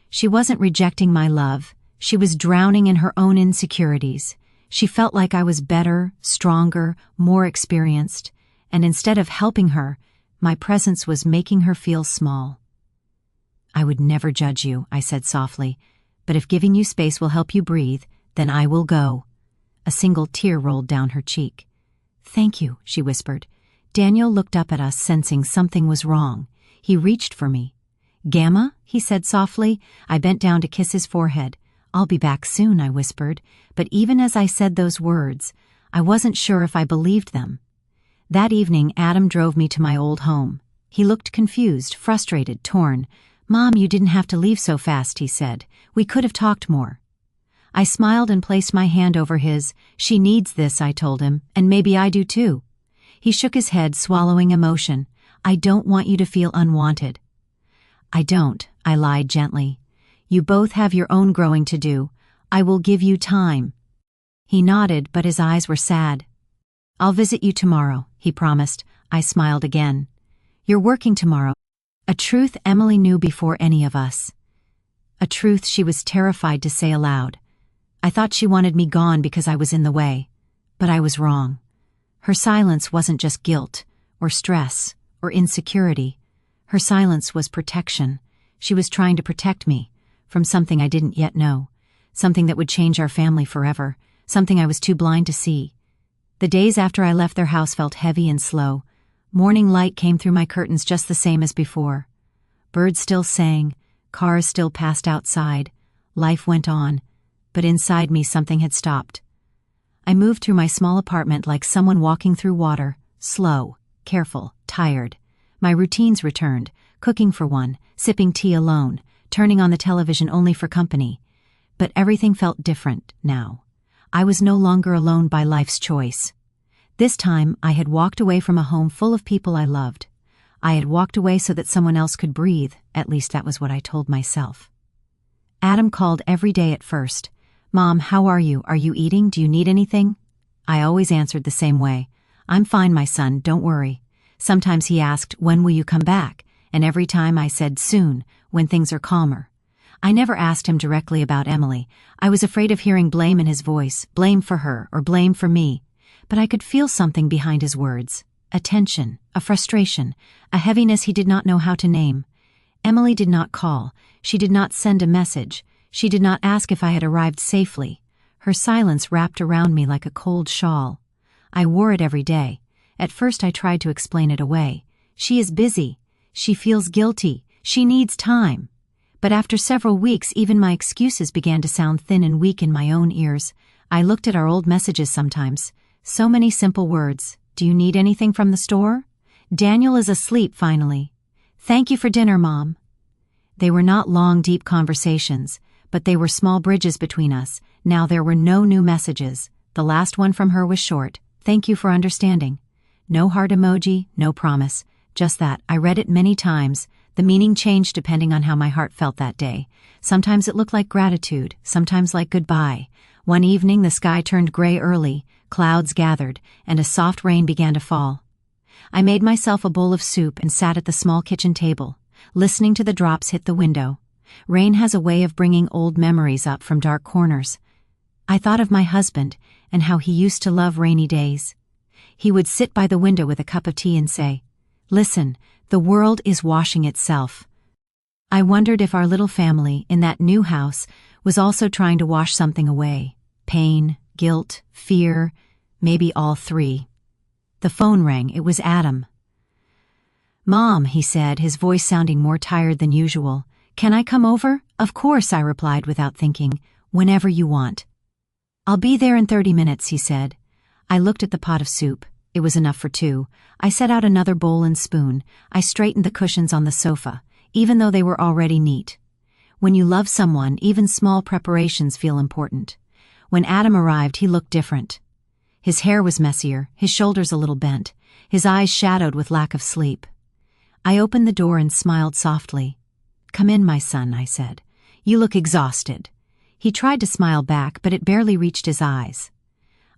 Speaker 1: She wasn't rejecting my love. She was drowning in her own insecurities. She felt like I was better, stronger, more experienced, and instead of helping her, my presence was making her feel small. "I would never judge you," I said softly, "but if giving you space will help you breathe, then I will go." A single tear rolled down her cheek. "Thank you," she whispered. Daniel looked up at us, sensing something was wrong. He reached for me. "Gamma?" he said softly. I bent down to kiss his forehead. "I'll be back soon," I whispered, but even as I said those words, I wasn't sure if I believed them. That evening, Adam drove me to my old home. He looked confused, frustrated, torn. "Mom, you didn't have to leave so fast," he said. "We could have talked more." I smiled and placed my hand over his. "She needs this," I told him, "and maybe I do too." He shook his head, swallowing emotion. "I don't want you to feel unwanted." "I don't," I lied gently. "You both have your own growing to do. I will give you time." He nodded, but his eyes were sad. "I'll visit you tomorrow," he promised. I smiled again. "You're working tomorrow." A truth Emily knew before any of us. A truth she was terrified to say aloud. I thought she wanted me gone because I was in the way. But I was wrong. Her silence wasn't just guilt, or stress, or insecurity. Her silence was protection. She was trying to protect me from something I didn't yet know, something that would change our family forever, something I was too blind to see. The days after I left their house felt heavy and slow. Morning light came through my curtains just the same as before. Birds still sang, cars still passed outside. Life went on, but inside me something had stopped. I moved through my small apartment like someone walking through water, slow, careful, tired. My routines returned, cooking for one, sipping tea alone, turning on the television only for company. But everything felt different now. I was no longer alone by life's choice. This time, I had walked away from a home full of people I loved. I had walked away so that someone else could breathe, at least that was what I told myself. Adam called every day at first. "Mom, how are you? Are you eating? Do you need anything?" I always answered the same way. "I'm fine, my son, don't worry." Sometimes he asked, "When will you come back?" And every time I said, "Soon, when things are calmer." I never asked him directly about Emily. I was afraid of hearing blame in his voice, blame for her or blame for me. But I could feel something behind his words. A tension, a frustration, a heaviness he did not know how to name. Emily did not call. She did not send a message. She did not ask if I had arrived safely. Her silence wrapped around me like a cold shawl. I wore it every day. At first I tried to explain it away. She is busy. She feels guilty. She needs time. But after several weeks, even my excuses began to sound thin and weak in my own ears. I looked at our old messages sometimes. So many simple words. "Do you need anything from the store?" "Daniel is asleep finally." "Thank you for dinner, Mom." They were not long, deep conversations, but they were small bridges between us. Now there were no new messages. The last one from her was short. "Thank you for understanding." No heart emoji, no promise. Just that. I read it many times. The meaning changed depending on how my heart felt that day. Sometimes it looked like gratitude, sometimes like goodbye. One evening the sky turned gray early, clouds gathered, and a soft rain began to fall. I made myself a bowl of soup and sat at the small kitchen table, listening to the drops hit the window. Rain has a way of bringing old memories up from dark corners. I thought of my husband and how he used to love rainy days. He would sit by the window with a cup of tea and say, "Listen, the world is washing itself." I wondered if our little family in that new house was also trying to wash something away. Pain, guilt, fear, maybe all three. The phone rang. It was Adam. "Mom," he said, his voice sounding more tired than usual. "Can I come over?" "Of course," I replied without thinking. "Whenever you want." "I'll be there in 30 minutes, he said. I looked at the pot of soup. It was enough for two. I set out another bowl and spoon. I straightened the cushions on the sofa, even though they were already neat. When you love someone, even small preparations feel important. When Adam arrived, he looked different. His hair was messier, his shoulders a little bent, his eyes shadowed with lack of sleep. I opened the door and smiled softly. "Come in, my son," I said. "You look exhausted." He tried to smile back, but it barely reached his eyes.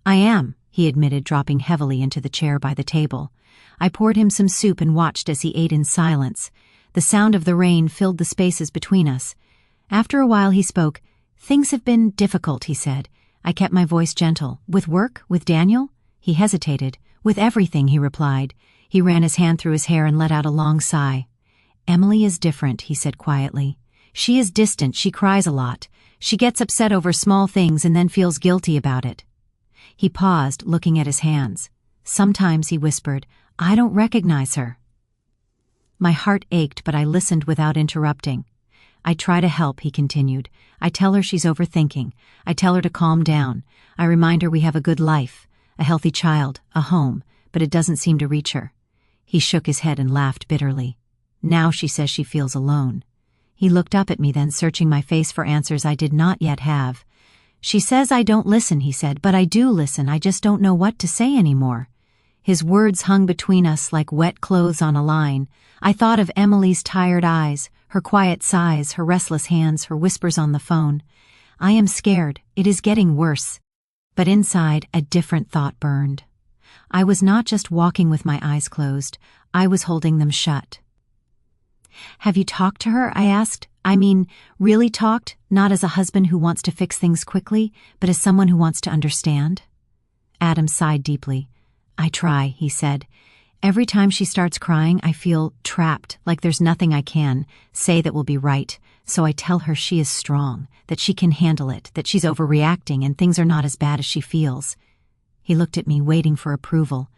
Speaker 1: "I am," he admitted, dropping heavily into the chair by the table. I poured him some soup and watched as he ate in silence. The sound of the rain filled the spaces between us. After a while he spoke. "Things have been difficult," he said. I kept my voice gentle. "With work? With Daniel?" He hesitated. "With everything," he replied. He ran his hand through his hair and let out a long sigh. "Emily is different," he said quietly. "She is distant, she cries a lot. She gets upset over small things and then feels guilty about it." He paused, looking at his hands. "Sometimes," he whispered, "I don't recognize her." My heart ached, but I listened without interrupting. "I try to help," he continued. "I tell her she's overthinking. I tell her to calm down. I remind her we have a good life, a healthy child, a home, but it doesn't seem to reach her." He shook his head and laughed bitterly. "Now she says she feels alone." He looked up at me then, searching my face for answers I did not yet have. "She says I don't listen," he said, "but I do listen. I just don't know what to say anymore." His words hung between us like wet clothes on a line. I thought of Emily's tired eyes, her quiet sighs, her restless hands, her whispers on the phone. "I am scared. It is getting worse." But inside, a different thought burned. I was not just walking with my eyes closed. I was holding them shut. "Have you talked to her?" I asked. "I mean, really talked, not as a husband who wants to fix things quickly, but as someone who wants to understand?" Adam sighed deeply. "I try," he said. "Every time she starts crying, I feel trapped, like there's nothing I can say that will be right. So I tell her she is strong, that she can handle it, that she's overreacting and things are not as bad as she feels." He looked at me, waiting for approval.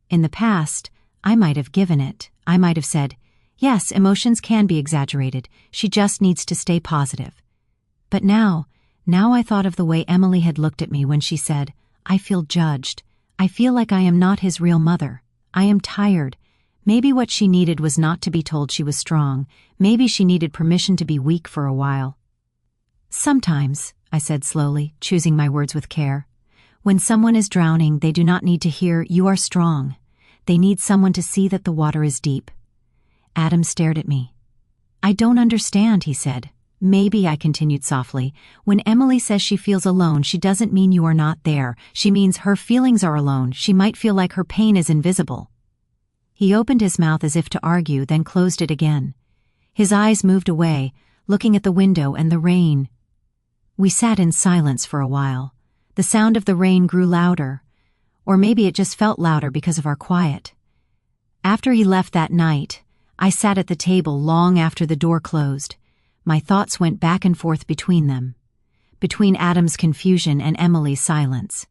Speaker 1: In the past, I might have given it. I might have said, "Yes, emotions can be exaggerated. She just needs to stay positive." But now I thought of the way Emily had looked at me when she said, "I feel judged. I feel like I am not his real mother. I am tired." Maybe what she needed was not to be told she was strong. Maybe she needed permission to be weak for a while. "Sometimes," I said slowly, choosing my words with care, "when someone is drowning, they do not need to hear, 'You are strong.' They need someone to see that the water is deep." Adam stared at me. "I don't understand," he said. "Maybe," I continued softly, "when Emily says she feels alone, she doesn't mean you are not there. She means her feelings are alone. She might feel like her pain is invisible." He opened his mouth as if to argue, then closed it again. His eyes moved away, looking at the window and the rain. We sat in silence for a while. The sound of the rain grew louder, or maybe it just felt louder because of our quiet. After he left that night, I sat at the table long after the door closed. My thoughts went back and forth between them, between Adam's confusion and Emily's silence.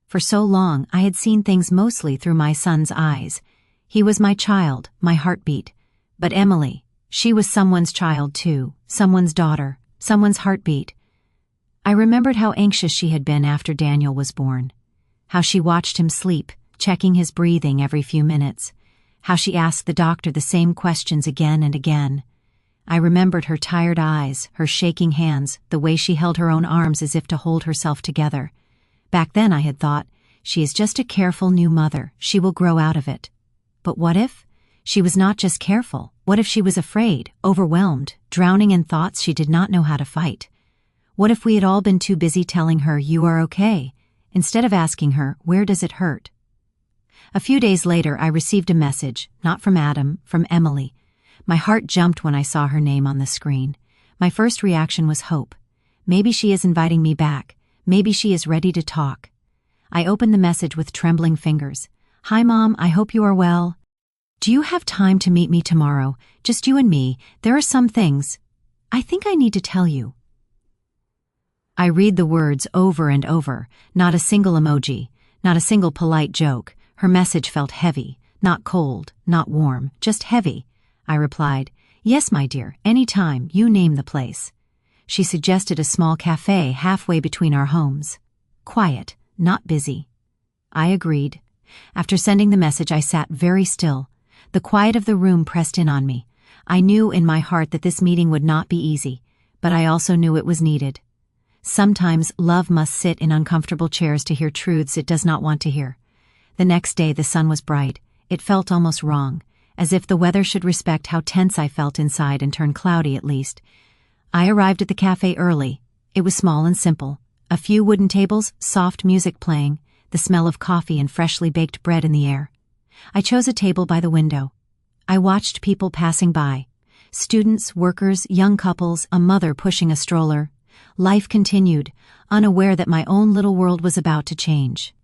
Speaker 1: For so long, I had seen things mostly through my son's eyes. He was my child, my heartbeat. But Emily, she was someone's child too, someone's daughter, someone's heartbeat. I remembered how anxious she had been after Daniel was born, how she watched him sleep, checking his breathing every few minutes, how she asked the doctor the same questions again and again. I remembered her tired eyes, her shaking hands, the way she held her own arms as if to hold herself together. Back then I had thought, she is just a careful new mother, she will grow out of it. But what if? She was not just careful. What if she was afraid, overwhelmed, drowning in thoughts she did not know how to fight? What if we had all been too busy telling her, "You are okay," instead of asking her, "Where does it hurt?" A few days later, I received a message, not from Adam, from Emily. My heart jumped when I saw her name on the screen. My first reaction was hope. Maybe she is inviting me back. Maybe she is ready to talk. I opened the message with trembling fingers. "Hi, Mom, I hope you are well. Do you have time to meet me tomorrow? Just you and me. There are some things I think I need to tell you." I read the words over and over, not a single emoji, not a single polite joke. Her message felt heavy, not cold, not warm, just heavy. I replied, "Yes, my dear, any time, you name the place." She suggested a small cafe halfway between our homes. Quiet, not busy. I agreed. After sending the message, I sat very still. The quiet of the room pressed in on me. I knew in my heart that this meeting would not be easy, but I also knew it was needed. Sometimes love must sit in uncomfortable chairs to hear truths it does not want to hear. The next day the sun was bright. It felt almost wrong, as if the weather should respect how tense I felt inside and turn cloudy at least. I arrived at the cafe early. It was small and simple. A few wooden tables, soft music playing, the smell of coffee and freshly baked bread in the air. I chose a table by the window. I watched people passing by, Students, workers, young couples, a mother pushing a stroller. Life continued, unaware that my own little world was about to change.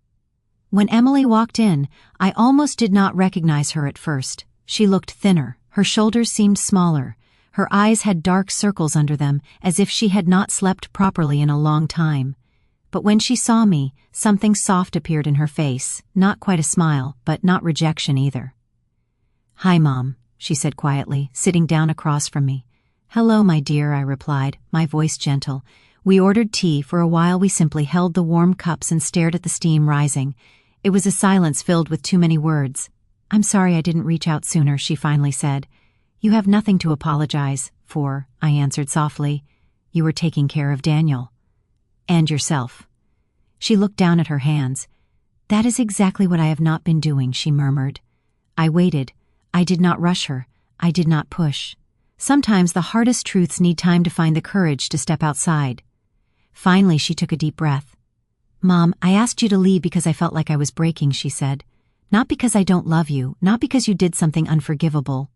Speaker 1: When Emily walked in, I almost did not recognize her at first. She looked thinner, her shoulders seemed smaller, her eyes had dark circles under them, as if she had not slept properly in a long time. But when she saw me, something soft appeared in her face, not quite a smile, but not rejection either. "Hi, Mom," she said quietly, sitting down across from me. "Hello, my dear," I replied, my voice gentle. We ordered tea. For a while we simply held the warm cups and stared at the steam rising. It was a silence filled with too many words. "I'm sorry I didn't reach out sooner," she finally said. "You have nothing to apologize for," I answered softly. "You were taking care of Daniel. And yourself." She looked down at her hands. "That is exactly what I have not been doing," she murmured. I waited. I did not rush her. I did not push. Sometimes the hardest truths need time to find the courage to step outside. Finally, she took a deep breath. "Mom, I asked you to leave because I felt like I was breaking," she said. "Not because I don't love you, not because you did something unforgivable."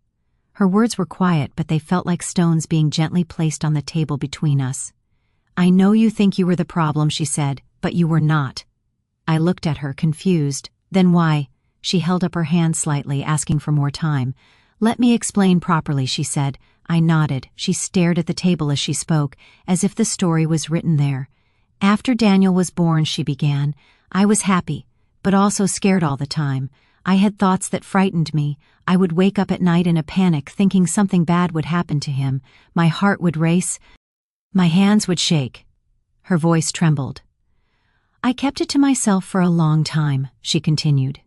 Speaker 1: Her words were quiet, but they felt like stones being gently placed on the table between us. "I know you think you were the problem," she said, "but you were not." I looked at her, confused. "Then why?" She held up her hand slightly, asking for more time. "Let me explain properly," she said. I nodded. She stared at the table as she spoke, as if the story was written there. "After Daniel was born," she began, "I was happy, but also scared all the time. I had thoughts that frightened me. I would wake up at night in a panic, thinking something bad would happen to him. My heart would race. My hands would shake." Her voice trembled. "I kept it to myself for a long time," she continued.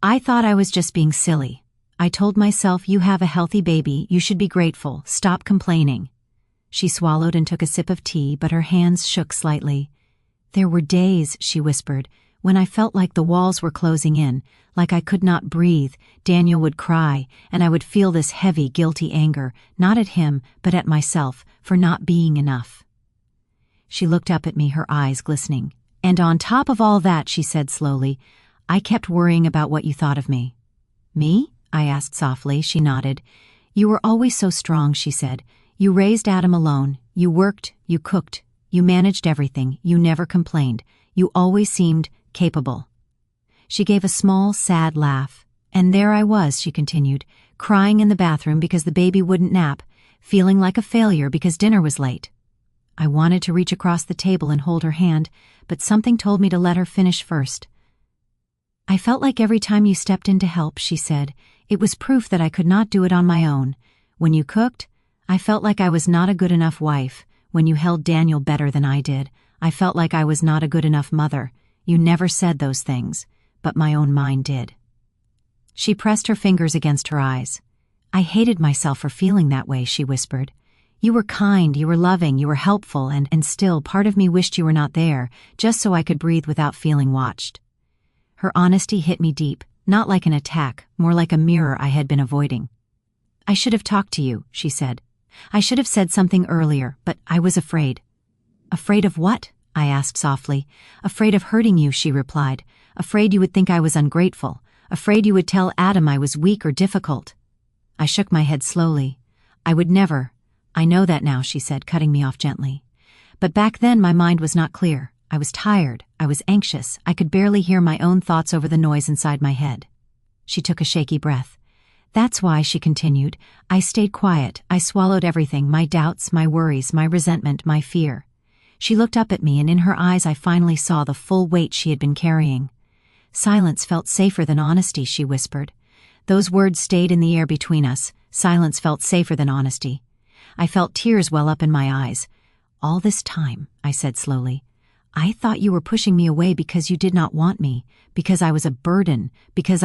Speaker 1: "I thought I was just being silly. I told myself, you have a healthy baby, you should be grateful, stop complaining." She swallowed and took a sip of tea, but her hands shook slightly. "There were days," she whispered, "when I felt like the walls were closing in, like I could not breathe. Daniel would cry, and I would feel this heavy, guilty anger, not at him, but at myself, for not being enough." She looked up at me, her eyes glistening. "And on top of all that," she said slowly, "I kept worrying about what you thought of me." "Me?" I asked softly. She nodded. "You were always so strong," she said. "You raised Adam alone. You worked, you cooked, you managed everything. You never complained. You always seemed capable." She gave a small, sad laugh. "And there I was," she continued, "crying in the bathroom because the baby wouldn't nap, feeling like a failure because dinner was late." I wanted to reach across the table and hold her hand, but something told me to let her finish first. "I felt like every time you stepped in to help," she said, "it was proof that I could not do it on my own. When you cooked, I felt like I was not a good enough wife. When you held Daniel better than I did, I felt like I was not a good enough mother. You never said those things, but my own mind did." She pressed her fingers against her eyes. "I hated myself for feeling that way," she whispered. "You were kind, you were loving, you were helpful, and still part of me wished you were not there, just so I could breathe without feeling watched." Her honesty hit me deep, not like an attack, more like a mirror I had been avoiding. "I should have talked to you," she said. "I should have said something earlier, but I was afraid." "Afraid of what?" I asked softly. "Afraid of hurting you," she replied. "Afraid you would think I was ungrateful. Afraid you would tell Adam I was weak or difficult." I shook my head slowly. "I would never." "I know that now," she said, cutting me off gently. "But back then my mind was not clear. I was tired. I was anxious. I could barely hear my own thoughts over the noise inside my head." She took a shaky breath. "That's why," she continued, "I stayed quiet. I swallowed everything, my doubts, my worries, my resentment, my fear." She looked up at me, and in her eyes I finally saw the full weight she had been carrying. "Silence felt safer than honesty," she whispered. Those words stayed in the air between us. Silence felt safer than honesty. I felt tears well up in my eyes. "All this time," I said slowly, "I thought you were pushing me away because you did not want me, because I was a burden, because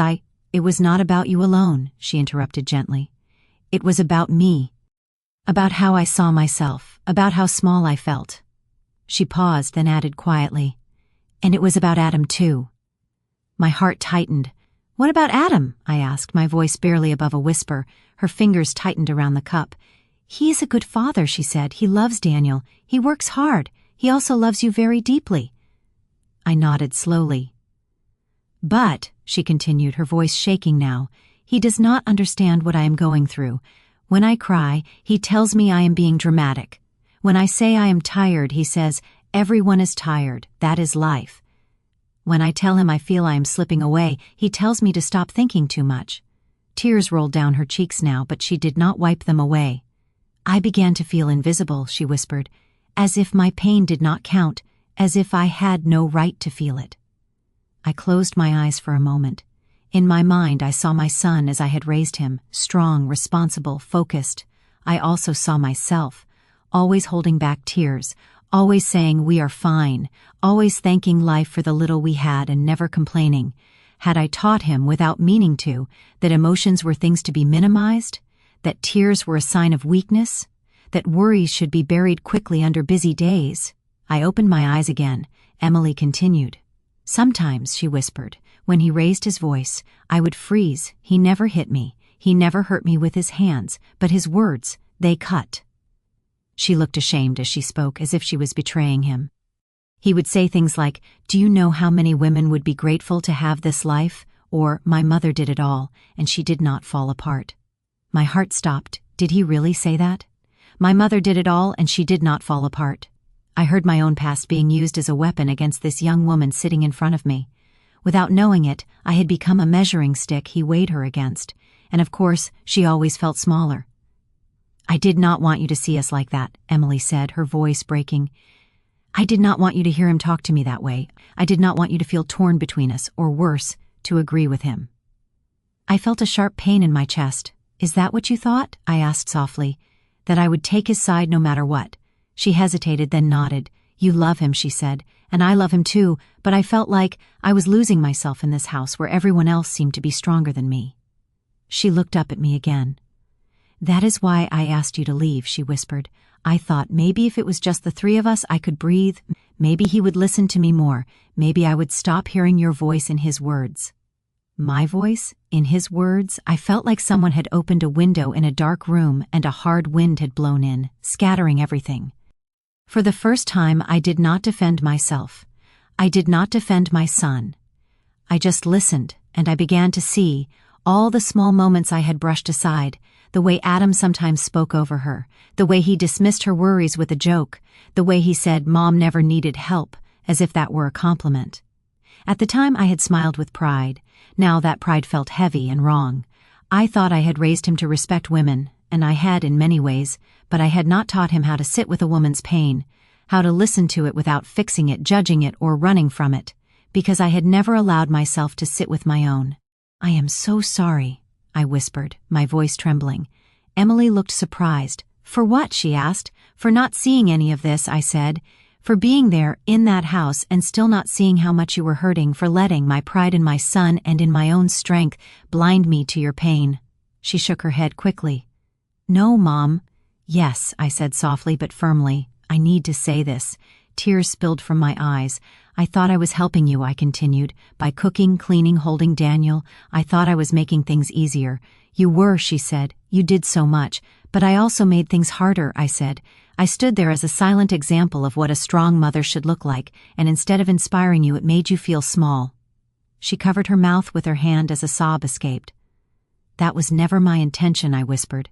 Speaker 1: It was not about you alone," she interrupted gently. "It was about me. About how I saw myself, about how small I felt." She paused, then added quietly, "And it was about Adam too." My heart tightened. "What about Adam?" I asked, my voice barely above a whisper. Her fingers tightened around the cup. "He is a good father," she said. "He loves Daniel. He works hard. He also loves you very deeply." I nodded slowly. "But," she continued, her voice shaking now, "he does not understand what I am going through. When I cry, he tells me I am being dramatic. When I say I am tired, he says, everyone is tired, that is life. When I tell him I feel I am slipping away, he tells me to stop thinking too much. Tears rolled down her cheeks now, but she did not wipe them away. I began to feel invisible, she whispered, as if my pain did not count, as if I had no right to feel it. I closed my eyes for a moment. In my mind, I saw my son as I had raised him, strong, responsible, focused. I also saw myself, always holding back tears, always saying we are fine, always thanking life for the little we had and never complaining. Had I taught him, without meaning to, that emotions were things to be minimized, that tears were a sign of weakness, that worries should be buried quickly under busy days? I opened my eyes again. Emily continued. Sometimes, she whispered, when he raised his voice, I would freeze. He never hit me. He never hurt me with his hands, but his words, they cut. She looked ashamed as she spoke, as if she was betraying him. He would say things like, do you know how many women would be grateful to have this life? Or, my mother did it all, and she did not fall apart. My heart stopped. Did he really say that? My mother did it all, and she did not fall apart. I heard my own past being used as a weapon against this young woman sitting in front of me. Without knowing it, I had become a measuring stick he weighed her against, and of course, she always felt smaller. I did not want you to see us like that, Emily said, her voice breaking. I did not want you to hear him talk to me that way. I did not want you to feel torn between us, or worse, to agree with him. I felt a sharp pain in my chest. Is that what you thought? I asked softly. That I would take his side no matter what. She hesitated, then nodded. You love him, she said, and I love him too, but I felt like I was losing myself in this house where everyone else seemed to be stronger than me. She looked up at me again. That is why I asked you to leave, she whispered. I thought maybe if it was just the three of us I could breathe, maybe he would listen to me more, maybe I would stop hearing your voice in his words. My voice? In his words? I felt like someone had opened a window in a dark room and a hard wind had blown in, scattering everything. For the first time, I did not defend myself. I did not defend my son. I just listened, and I began to see all the small moments I had brushed aside, the way Adam sometimes spoke over her, the way he dismissed her worries with a joke, the way he said Mom never needed help, as if that were a compliment. At the time I had smiled with pride. Now that pride felt heavy and wrong. I thought I had raised him to respect women, and I had in many ways, but I had not taught him how to sit with a woman's pain, how to listen to it without fixing it, judging it, or running from it, because I had never allowed myself to sit with my own. I am so sorry, I whispered, my voice trembling. Emily looked surprised. For what? She asked. For not seeing any of this, I said. For being there, in that house, and still not seeing how much you were hurting, for letting my pride in my son and in my own strength blind me to your pain. She shook her head quickly. No, Mom. Yes, I said softly but firmly. I need to say this. Tears spilled from my eyes. I thought I was helping you, I continued, by cooking, cleaning, holding Daniel. I thought I was making things easier. You were, she said. You did so much. But I also made things harder, I said. I stood there as a silent example of what a strong mother should look like, and instead of inspiring you, it made you feel small. She covered her mouth with her hand as a sob escaped. That was never my intention, I whispered.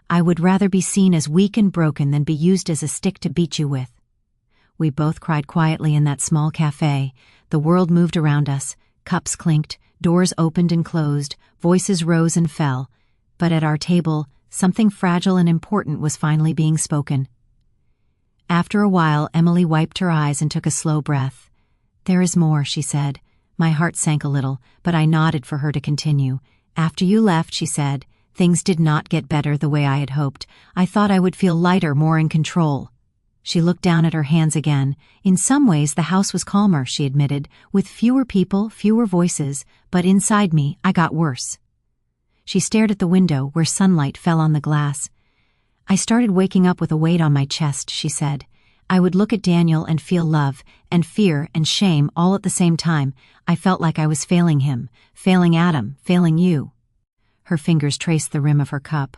Speaker 1: I would rather be seen as weak and broken than be used as a stick to beat you with. We both cried quietly in that small cafe. The world moved around us. Cups clinked, doors opened and closed, voices rose and fell. But at our table, something fragile and important was finally being spoken. After a while, Emily wiped her eyes and took a slow breath. There is more, she said. My heart sank a little, but I nodded for her to continue. After you left, she said, things did not get better the way I had hoped. I thought I would feel lighter, more in control. She looked down at her hands again. In some ways, the house was calmer, she admitted, with fewer people, fewer voices, but inside me, I got worse. She stared at the window where sunlight fell on the glass. I started waking up with a weight on my chest, she said. I would look at Daniel and feel love and fear and shame all at the same time. I felt like I was failing him, failing Adam, failing you. Her fingers traced the rim of her cup.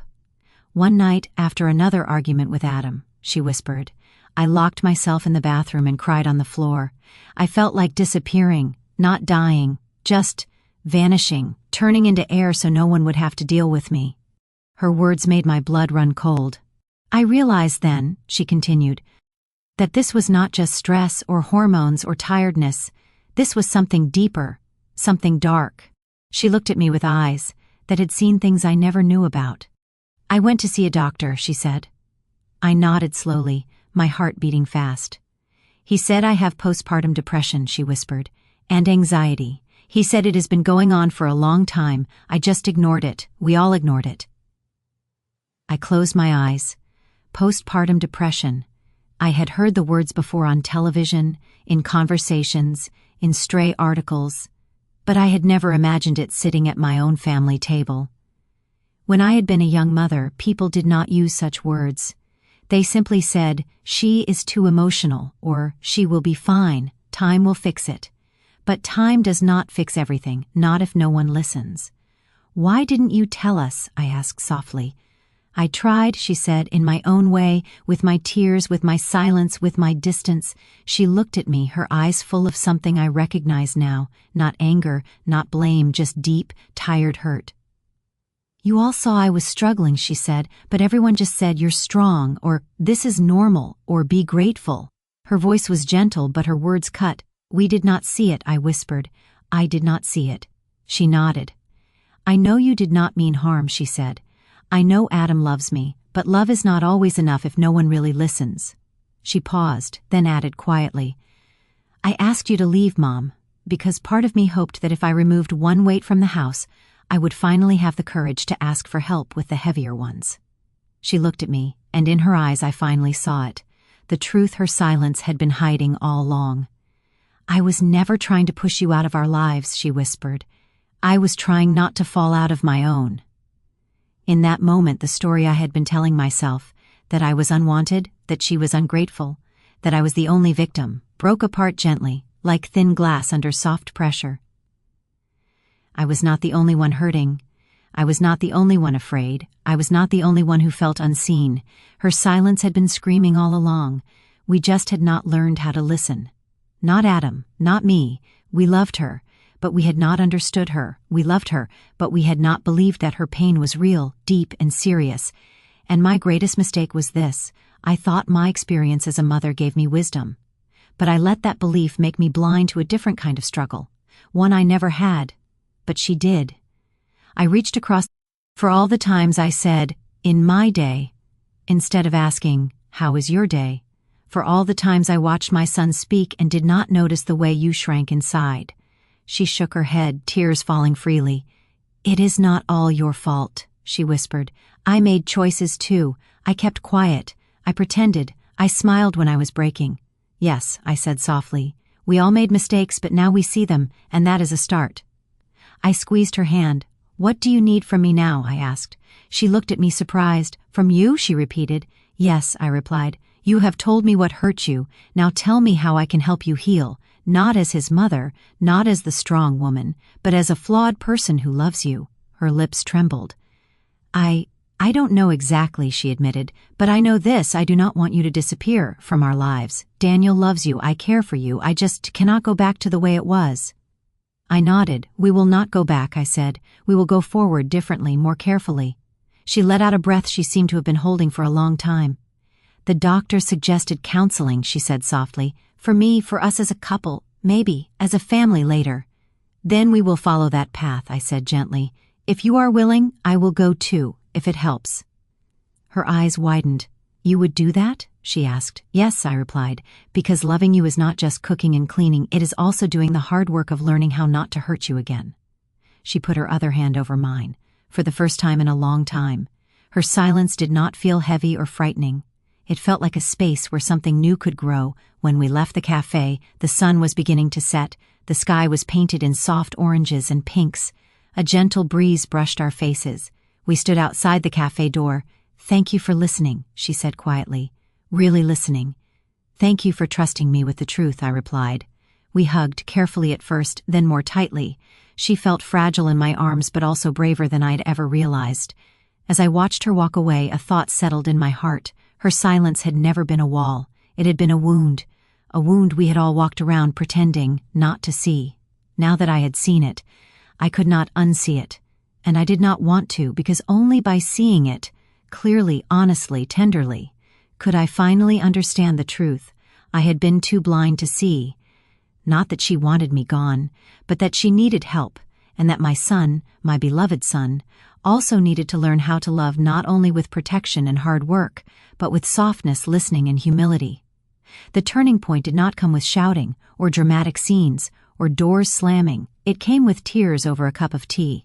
Speaker 1: One night, after another argument with Adam, she whispered, I locked myself in the bathroom and cried on the floor. I felt like disappearing, not dying, just vanishing, turning into air so no one would have to deal with me. Her words made my blood run cold. I realized then, she continued, that this was not just stress or hormones or tiredness. This was something deeper, something dark. She looked at me with eyes that had seen things I never knew about. I went to see a doctor, she said. I nodded slowly, my heart beating fast. He said I have postpartum depression, she whispered, and anxiety. He said it has been going on for a long time. I just ignored it. We all ignored it. I closed my eyes. Postpartum depression. I had heard the words before on television, in conversations, in stray articles, but I had never imagined it sitting at my own family table. When I had been a young mother, people did not use such words. They simply said, she is too emotional, or she will be fine, time will fix it. But time does not fix everything, not if no one listens. Why didn't you tell us? I asked softly. I tried, she said, in my own way, with my tears, with my silence, with my distance. She looked at me, her eyes full of something I recognize now, not anger, not blame, just deep, tired hurt. You all saw I was struggling, she said, but everyone just said you're strong, or this is normal, or be grateful. Her voice was gentle, but her words cut. We did not see it, I whispered. I did not see it. She nodded. I know you did not mean harm, she said. I know Adam loves me, but love is not always enough if no one really listens. She paused, then added quietly, I asked you to leave, Mom, because part of me hoped that if I removed one weight from the house, I would finally have the courage to ask for help with the heavier ones. She looked at me, and in her eyes I finally saw it, the truth her silence had been hiding all along. I was never trying to push you out of our lives, she whispered. I was trying not to fall out of my own. In that moment, the story I had been telling myself, that I was unwanted, that she was ungrateful, that I was the only victim, broke apart gently, like thin glass under soft pressure. I was not the only one hurting. I was not the only one afraid. I was not the only one who felt unseen. Her silence had been screaming all along. We just had not learned how to listen. Not Adam, not me. We loved her, but we had not understood her. We loved her, but we had not believed that her pain was real, deep, and serious. And my greatest mistake was this. I thought my experience as a mother gave me wisdom. But I let that belief make me blind to a different kind of struggle, one I never had. But she did. I reached across for all the times I said, in my day, instead of asking, how is your day? For all the times I watched my son speak and did not notice the way you shrank inside. She shook her head, tears falling freely. It is not all your fault, she whispered. I made choices too. I kept quiet. I pretended. I smiled when I was breaking. Yes, I said softly. We all made mistakes, but now we see them, and that is a start. I squeezed her hand. What do you need from me now? I asked. She looked at me surprised. From you? She repeated. Yes, I replied. You have told me what hurt you. Now tell me how I can help you heal, not as his mother, not as the strong woman, but as a flawed person who loves you. Her lips trembled. I don't know exactly, she admitted, but I know this. I do not want you to disappear from our lives. Daniel loves you. I care for you. I just cannot go back to the way it was. I nodded. We will not go back, I said. We will go forward differently, more carefully. She let out a breath she seemed to have been holding for a long time. The doctor suggested counseling, she said softly. For me, for us as a couple, maybe, as a family later. Then we will follow that path, I said gently. If you are willing, I will go too, if it helps. Her eyes widened. You would do that? She asked. Yes, I replied, because loving you is not just cooking and cleaning, it is also doing the hard work of learning how not to hurt you again. She put her other hand over mine, for the first time in a long time. Her silence did not feel heavy or frightening. It felt like a space where something new could grow. When we left the cafe, the sun was beginning to set. The sky was painted in soft oranges and pinks. A gentle breeze brushed our faces. We stood outside the cafe door. Thank you for listening, she said quietly. Really listening. Thank you for trusting me with the truth, I replied. We hugged, carefully at first, then more tightly. She felt fragile in my arms, but also braver than I had ever realized. As I watched her walk away, a thought settled in my heart. Her silence had never been a wall. It had been a wound we had all walked around pretending not to see. Now that I had seen it, I could not unsee it. and I did not want to, because only by seeing it, clearly, honestly, tenderly, could I finally understand the truth I had been too blind to see. Not that she wanted me gone, but that she needed help, and that my son, my beloved son, also needed to learn how to love not only with protection and hard work, but with softness, listening, and humility. The turning point did not come with shouting, or dramatic scenes, or doors slamming. It came with tears over a cup of tea,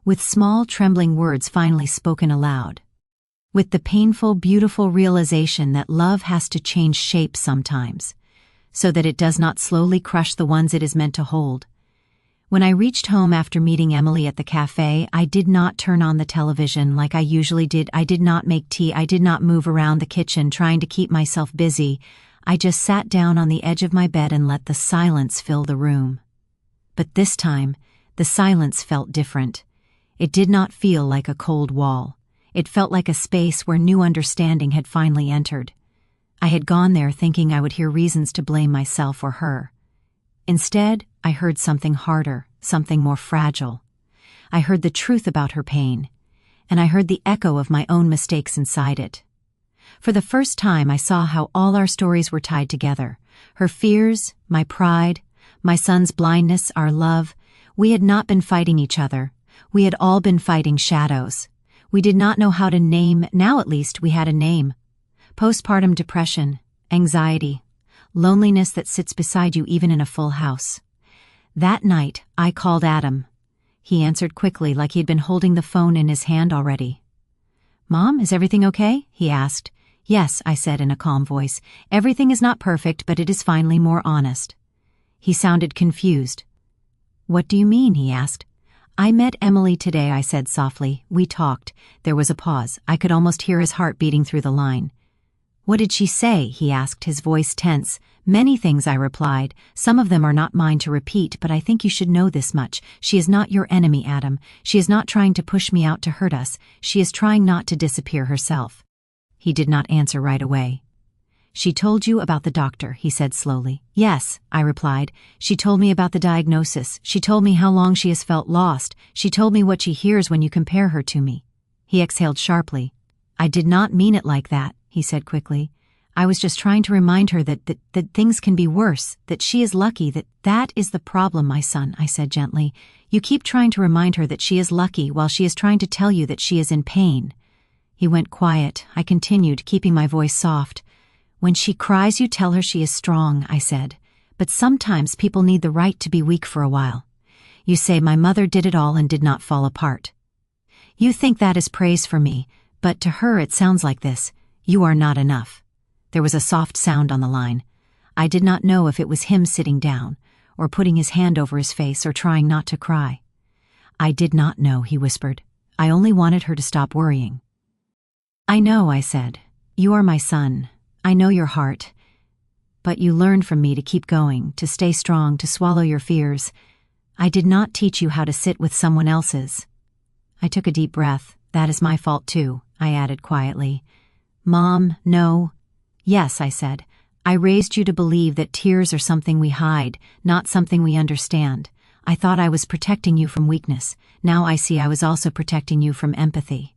Speaker 1: with small, trembling words finally spoken aloud, with the painful, beautiful realization that love has to change shape sometimes, so that it does not slowly crush the ones it is meant to hold. When I reached home after meeting Emily at the cafe, I did not turn on the television like I usually did. I did not make tea. I did not move around the kitchen trying to keep myself busy. I just sat down on the edge of my bed and let the silence fill the room. But this time, the silence felt different. It did not feel like a cold wall. It felt like a space where new understanding had finally entered. I had gone there thinking I would hear reasons to blame myself or her. Instead, I heard something harder, something more fragile. I heard the truth about her pain, and I heard the echo of my own mistakes inside it. For the first time, I saw how all our stories were tied together. Her fears, my pride, my son's blindness, our love. We had not been fighting each other. We had all been fighting shadows. We did not know how to name. Now at least we had a name. Postpartum depression, anxiety, loneliness that sits beside you even in a full house. That night, I called Adam. He answered quickly, like he had been holding the phone in his hand already. "Mom, is everything okay?" he asked. "Yes," I said in a calm voice. "Everything is not perfect, but it is finally more honest." He sounded confused. "What do you mean?" he asked. "I met Emily today," I said softly. "We talked." There was a pause. I could almost hear his heart beating through the line. "What did she say?" he asked, his voice tense. "Many things," I replied. "Some of them are not mine to repeat, but I think you should know this much. She is not your enemy, Adam. She is not trying to push me out to hurt us. She is trying not to disappear herself." He did not answer right away. "She told you about the doctor," he said slowly. "Yes," I replied. "She told me about the diagnosis. She told me how long she has felt lost. She told me what she hears when you compare her to me." He exhaled sharply. "I did not mean it like that," he said quickly. "I was just trying to remind her that things can be worse, that she is lucky, that is the problem, my son," I said gently. "You keep trying to remind her that she is lucky while she is trying to tell you that she is in pain." He went quiet. I continued, keeping my voice soft. "When she cries, you tell her she is strong," I said. "But sometimes people need the right to be weak for a while. You say my mother did it all and did not fall apart. You think that is praise for me, but to her it sounds like this: you are not enough." There was a soft sound on the line. I did not know if it was him sitting down, or putting his hand over his face, or trying not to cry. "I did not know," he whispered. "I only wanted her to stop worrying." "I know," I said. "You are my son. I know your heart. But you learned from me to keep going, to stay strong, to swallow your fears. I did not teach you how to sit with someone else's." I took a deep breath. "That is my fault too," I added quietly. "Mom, no." "Yes," I said. "I raised you to believe that tears are something we hide, not something we understand. I thought I was protecting you from weakness. Now I see I was also protecting you from empathy."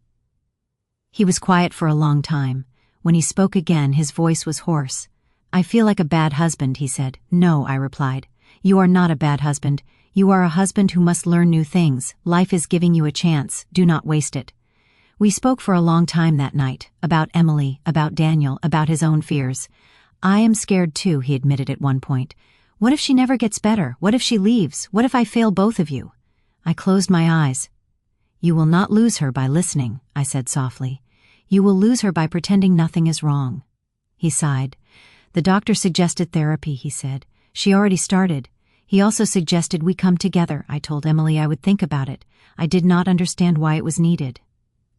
Speaker 1: He was quiet for a long time. When he spoke again, his voice was hoarse. "I feel like a bad husband," he said. "No," I replied. "You are not a bad husband. You are a husband who must learn new things. Life is giving you a chance. Do not waste it." We spoke for a long time that night, about Emily, about Daniel, about his own fears. "I am scared too," he admitted at one point. "What if she never gets better? What if she leaves? What if I fail both of you?" I closed my eyes. "You will not lose her by listening," I said softly. "You will lose her by pretending nothing is wrong." He sighed. "The doctor suggested therapy," he said. "She already started. He also suggested we come together." I told Emily I would think about it. I did not understand why it was needed.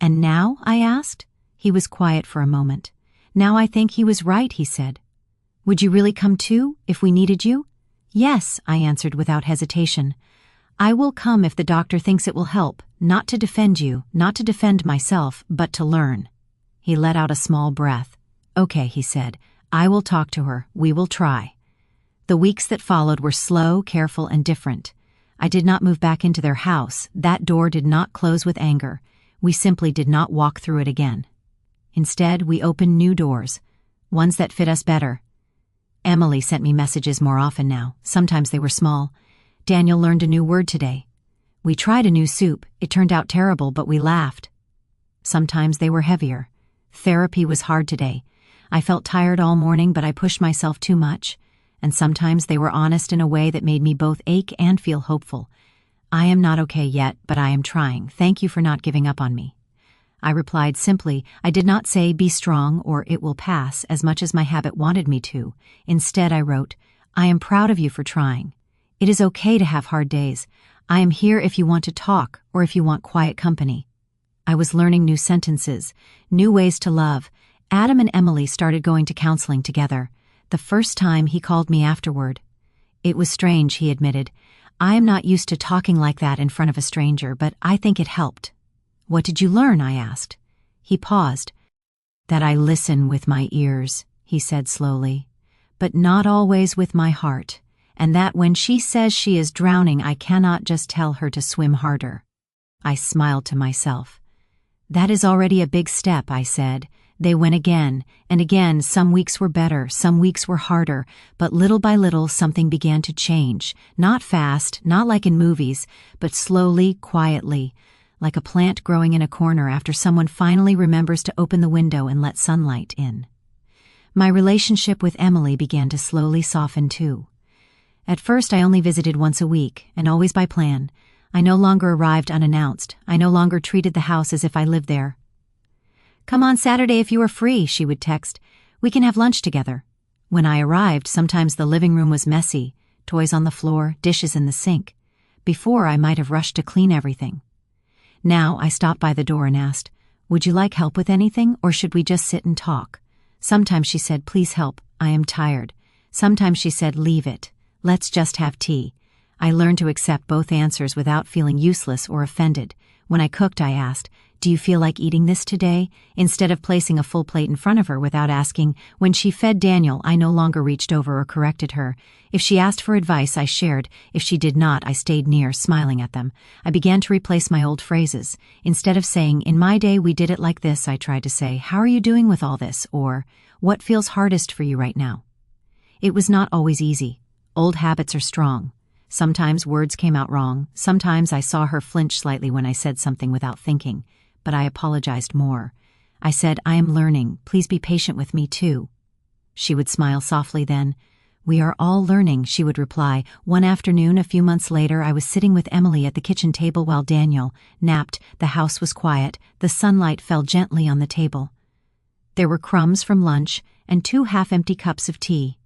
Speaker 1: "And now?" I asked. He was quiet for a moment. "Now I think he was right," he said. "Would you really come too, if we needed you?" "Yes," I answered without hesitation. "I will come if the doctor thinks it will help, not to defend you, not to defend myself, but to learn." He let out a small breath. "Okay," he said. "I will talk to her. We will try." The weeks that followed were slow, careful, and different. I did not move back into their house. That door did not close with anger. We simply did not walk through it again. Instead, we opened new doors, ones that fit us better. Emily sent me messages more often now. Sometimes they were small. Daniel learned a new word today. We tried a new soup. It turned out terrible, but we laughed. Sometimes they were heavier. Therapy was hard today. I felt tired all morning, but I pushed myself too much. And sometimes they were honest in a way that made me both ache and feel hopeful. I am not okay yet, but I am trying. Thank you for not giving up on me. I replied simply. I did not say be strong or it will pass as much as my habit wanted me to. Instead, I wrote, I am proud of you for trying. It is okay to have hard days. I am here if you want to talk or if you want quiet company. I was learning new sentences, new ways to love. Adam and Emily started going to counseling together. The first time he called me afterward. It was strange, he admitted. I am not used to talking like that in front of a stranger, but I think it helped. What did you learn? I asked. He paused. That I listen with my ears, he said slowly, but not always with my heart, and that when she says she is drowning, I cannot just tell her to swim harder. I smiled to myself. That is already a big step, I said. They went again, and again. Some weeks were better, some weeks were harder, but little by little something began to change. Not fast, not like in movies, but slowly, quietly, like a plant growing in a corner after someone finally remembers to open the window and let sunlight in. My relationship with Emily began to slowly soften too. At first I only visited once a week, and always by plan. I no longer arrived unannounced. I no longer treated the house as if I lived there. Come on Saturday if you are free, she would text. We can have lunch together. When I arrived, sometimes the living room was messy, toys on the floor, dishes in the sink. Before, I might have rushed to clean everything. Now, I stopped by the door and asked, would you like help with anything, or should we just sit and talk? Sometimes she said, please help, I am tired. Sometimes she said, leave it. Let's just have tea. I learned to accept both answers without feeling useless or offended. When I cooked, I asked, do you feel like eating this today? Instead of placing a full plate in front of her without asking. When she fed Daniel, I no longer reached over or corrected her. If she asked for advice, I shared. If she did not, I stayed near, smiling at them. I began to replace my old phrases. Instead of saying, in my day we did it like this, I tried to say, how are you doing with all this? Or, what feels hardest for you right now? It was not always easy. Old habits are strong. Sometimes words came out wrong. Sometimes I saw her flinch slightly when I said something without thinking. But I apologized more. I said, I am learning. Please be patient with me too. She would smile softly then. We are all learning, she would reply. One afternoon, a few months later, I was sitting with Emily at the kitchen table while Daniel napped. The house was quiet. The sunlight fell gently on the table. There were crumbs from lunch and 2 half-empty cups of tea.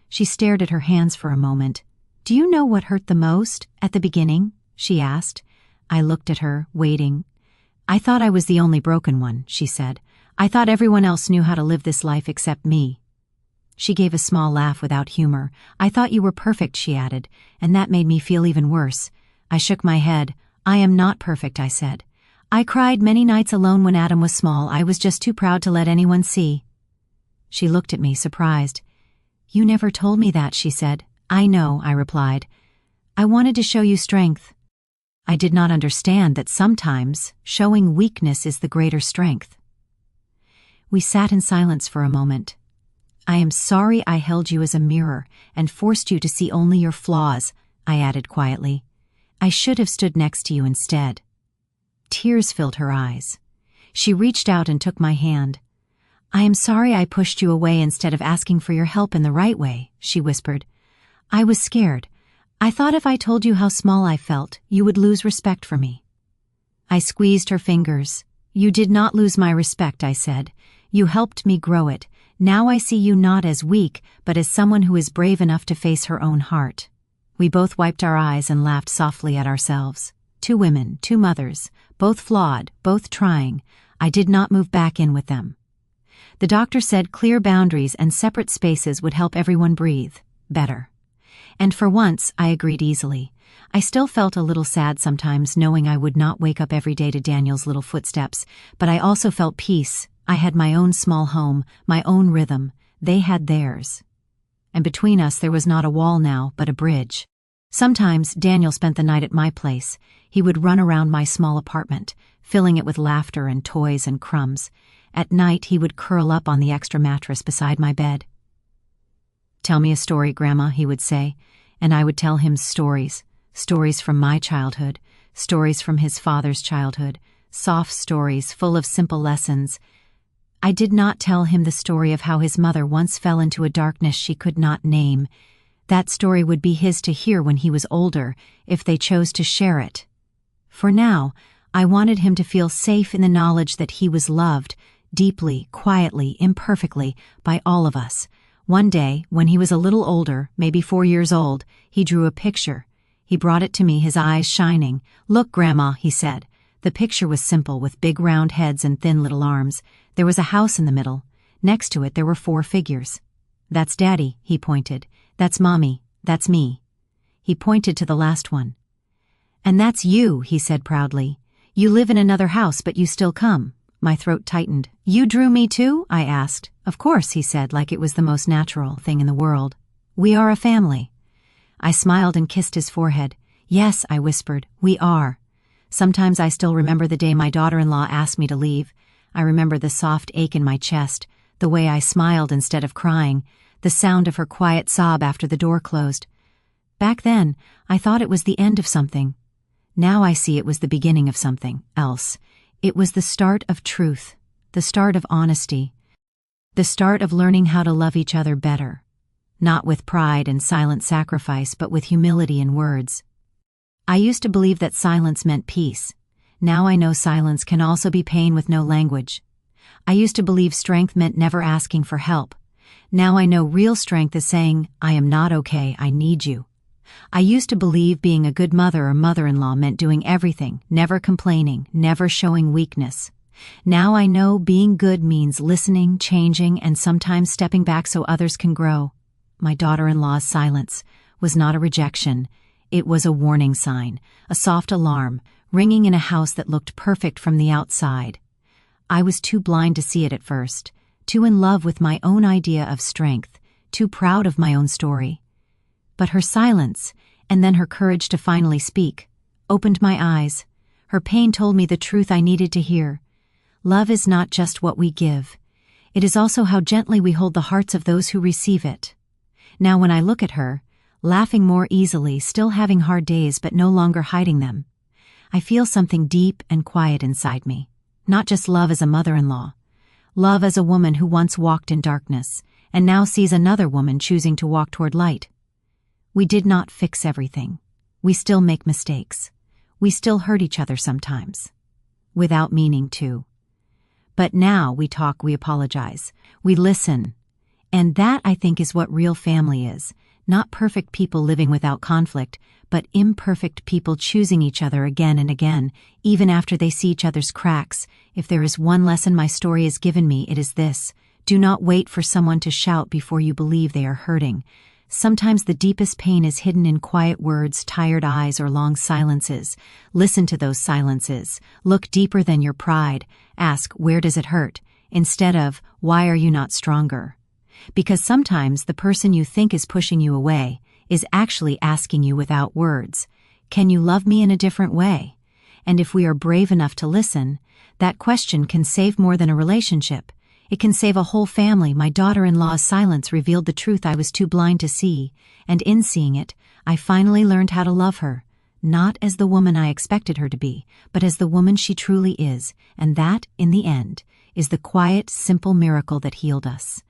Speaker 1: She stared at her hands for a moment. Do you know what hurt the most at the beginning? She asked. I looked at her, waiting. I thought I was the only broken one, she said. I thought everyone else knew how to live this life except me. She gave a small laugh without humor. I thought you were perfect, she added, and that made me feel even worse. I shook my head. I am not perfect, I said. I cried many nights alone when Adam was small. I was just too proud to let anyone see. She looked at me, surprised. You never told me that, she said. I know, I replied. I wanted to show you strength. I did not understand that sometimes showing weakness is the greater strength. We sat in silence for a moment. I am sorry I held you as a mirror and forced you to see only your flaws, I added quietly. I should have stood next to you instead. Tears filled her eyes. She reached out and took my hand. I am sorry I pushed you away instead of asking for your help in the right way, she whispered. I was scared. I thought if I told you how small I felt, you would lose respect for me. I squeezed her fingers. You did not lose my respect, I said. You helped me grow it. Now I see you not as weak, but as someone who is brave enough to face her own heart. We both wiped our eyes and laughed softly at ourselves. 2 women, 2 mothers, both flawed, both trying. I did not move back in with them. The doctor said clear boundaries and separate spaces would help everyone breathe better. And for once, I agreed easily. I still felt a little sad sometimes knowing I would not wake up every day to Daniel's little footsteps, but I also felt peace. I had my own small home, my own rhythm. They had theirs. And between us there was not a wall now, but a bridge. Sometimes Daniel spent the night at my place. He would run around my small apartment, filling it with laughter and toys and crumbs. At night, he would curl up on the extra mattress beside my bed. "Tell me a story, Grandma," he would say, and I would tell him stories. Stories from my childhood, stories from his father's childhood, soft stories full of simple lessons. I did not tell him the story of how his mother once fell into a darkness she could not name. That story would be his to hear when he was older, if they chose to share it. For now, I wanted him to feel safe in the knowledge that he was loved, deeply, quietly, imperfectly, by all of us. One day, when he was a little older, maybe 4 years old, he drew a picture. He brought it to me, his eyes shining. "Look, Grandma," he said. The picture was simple, with big round heads and thin little arms. There was a house in the middle. Next to it there were 4 figures. "That's Daddy," he pointed. "That's Mommy. That's me." He pointed to the last one. "And that's you," he said proudly. "You live in another house, but you still come." My throat tightened. "You drew me too?" I asked. "Of course," he said, like it was the most natural thing in the world. "We are a family." I smiled and kissed his forehead. "Yes," I whispered, "we are." Sometimes I still remember the day my daughter-in-law asked me to leave. I remember the soft ache in my chest, the way I smiled instead of crying, the sound of her quiet sob after the door closed. Back then, I thought it was the end of something. Now I see it was the beginning of something else. It was the start of truth, the start of honesty, the start of learning how to love each other better. Not with pride and silent sacrifice, but with humility and words. I used to believe that silence meant peace. Now I know silence can also be pain with no language. I used to believe strength meant never asking for help. Now I know real strength is saying, "I am not okay, I need you." I used to believe being a good mother or mother-in-law meant doing everything, never complaining, never showing weakness. Now I know being good means listening, changing, and sometimes stepping back so others can grow. My daughter-in-law's silence was not a rejection. It was a warning sign, a soft alarm, ringing in a house that looked perfect from the outside. I was too blind to see it at first, too in love with my own idea of strength, too proud of my own story. But her silence, and then her courage to finally speak, opened my eyes. Her pain told me the truth I needed to hear. Love is not just what we give. It is also how gently we hold the hearts of those who receive it. Now when I look at her, laughing more easily, still having hard days but no longer hiding them, I feel something deep and quiet inside me. Not just love as a mother-in-law. Love as a woman who once walked in darkness, and now sees another woman choosing to walk toward light. We did not fix everything. We still make mistakes. We still hurt each other sometimes. Without meaning to. But now we talk, we apologize, we listen. And that, I think, is what real family is. Not perfect people living without conflict, but imperfect people choosing each other again and again, even after they see each other's cracks. If there is one lesson my story has given me, it is this: do not wait for someone to shout before you believe they are hurting. Sometimes the deepest pain is hidden in quiet words, tired eyes, or long silences. Listen to those silences. Look deeper than your pride. Ask, where does it hurt? Instead of, why are you not stronger? Because sometimes the person you think is pushing you away is actually asking you without words, can you love me in a different way? And if we are brave enough to listen, that question can save more than a relationship. It can save a whole family. My daughter-in-law's silence revealed the truth I was too blind to see, and in seeing it, I finally learned how to love her, not as the woman I expected her to be, but as the woman she truly is, and that, in the end, is the quiet, simple miracle that healed us.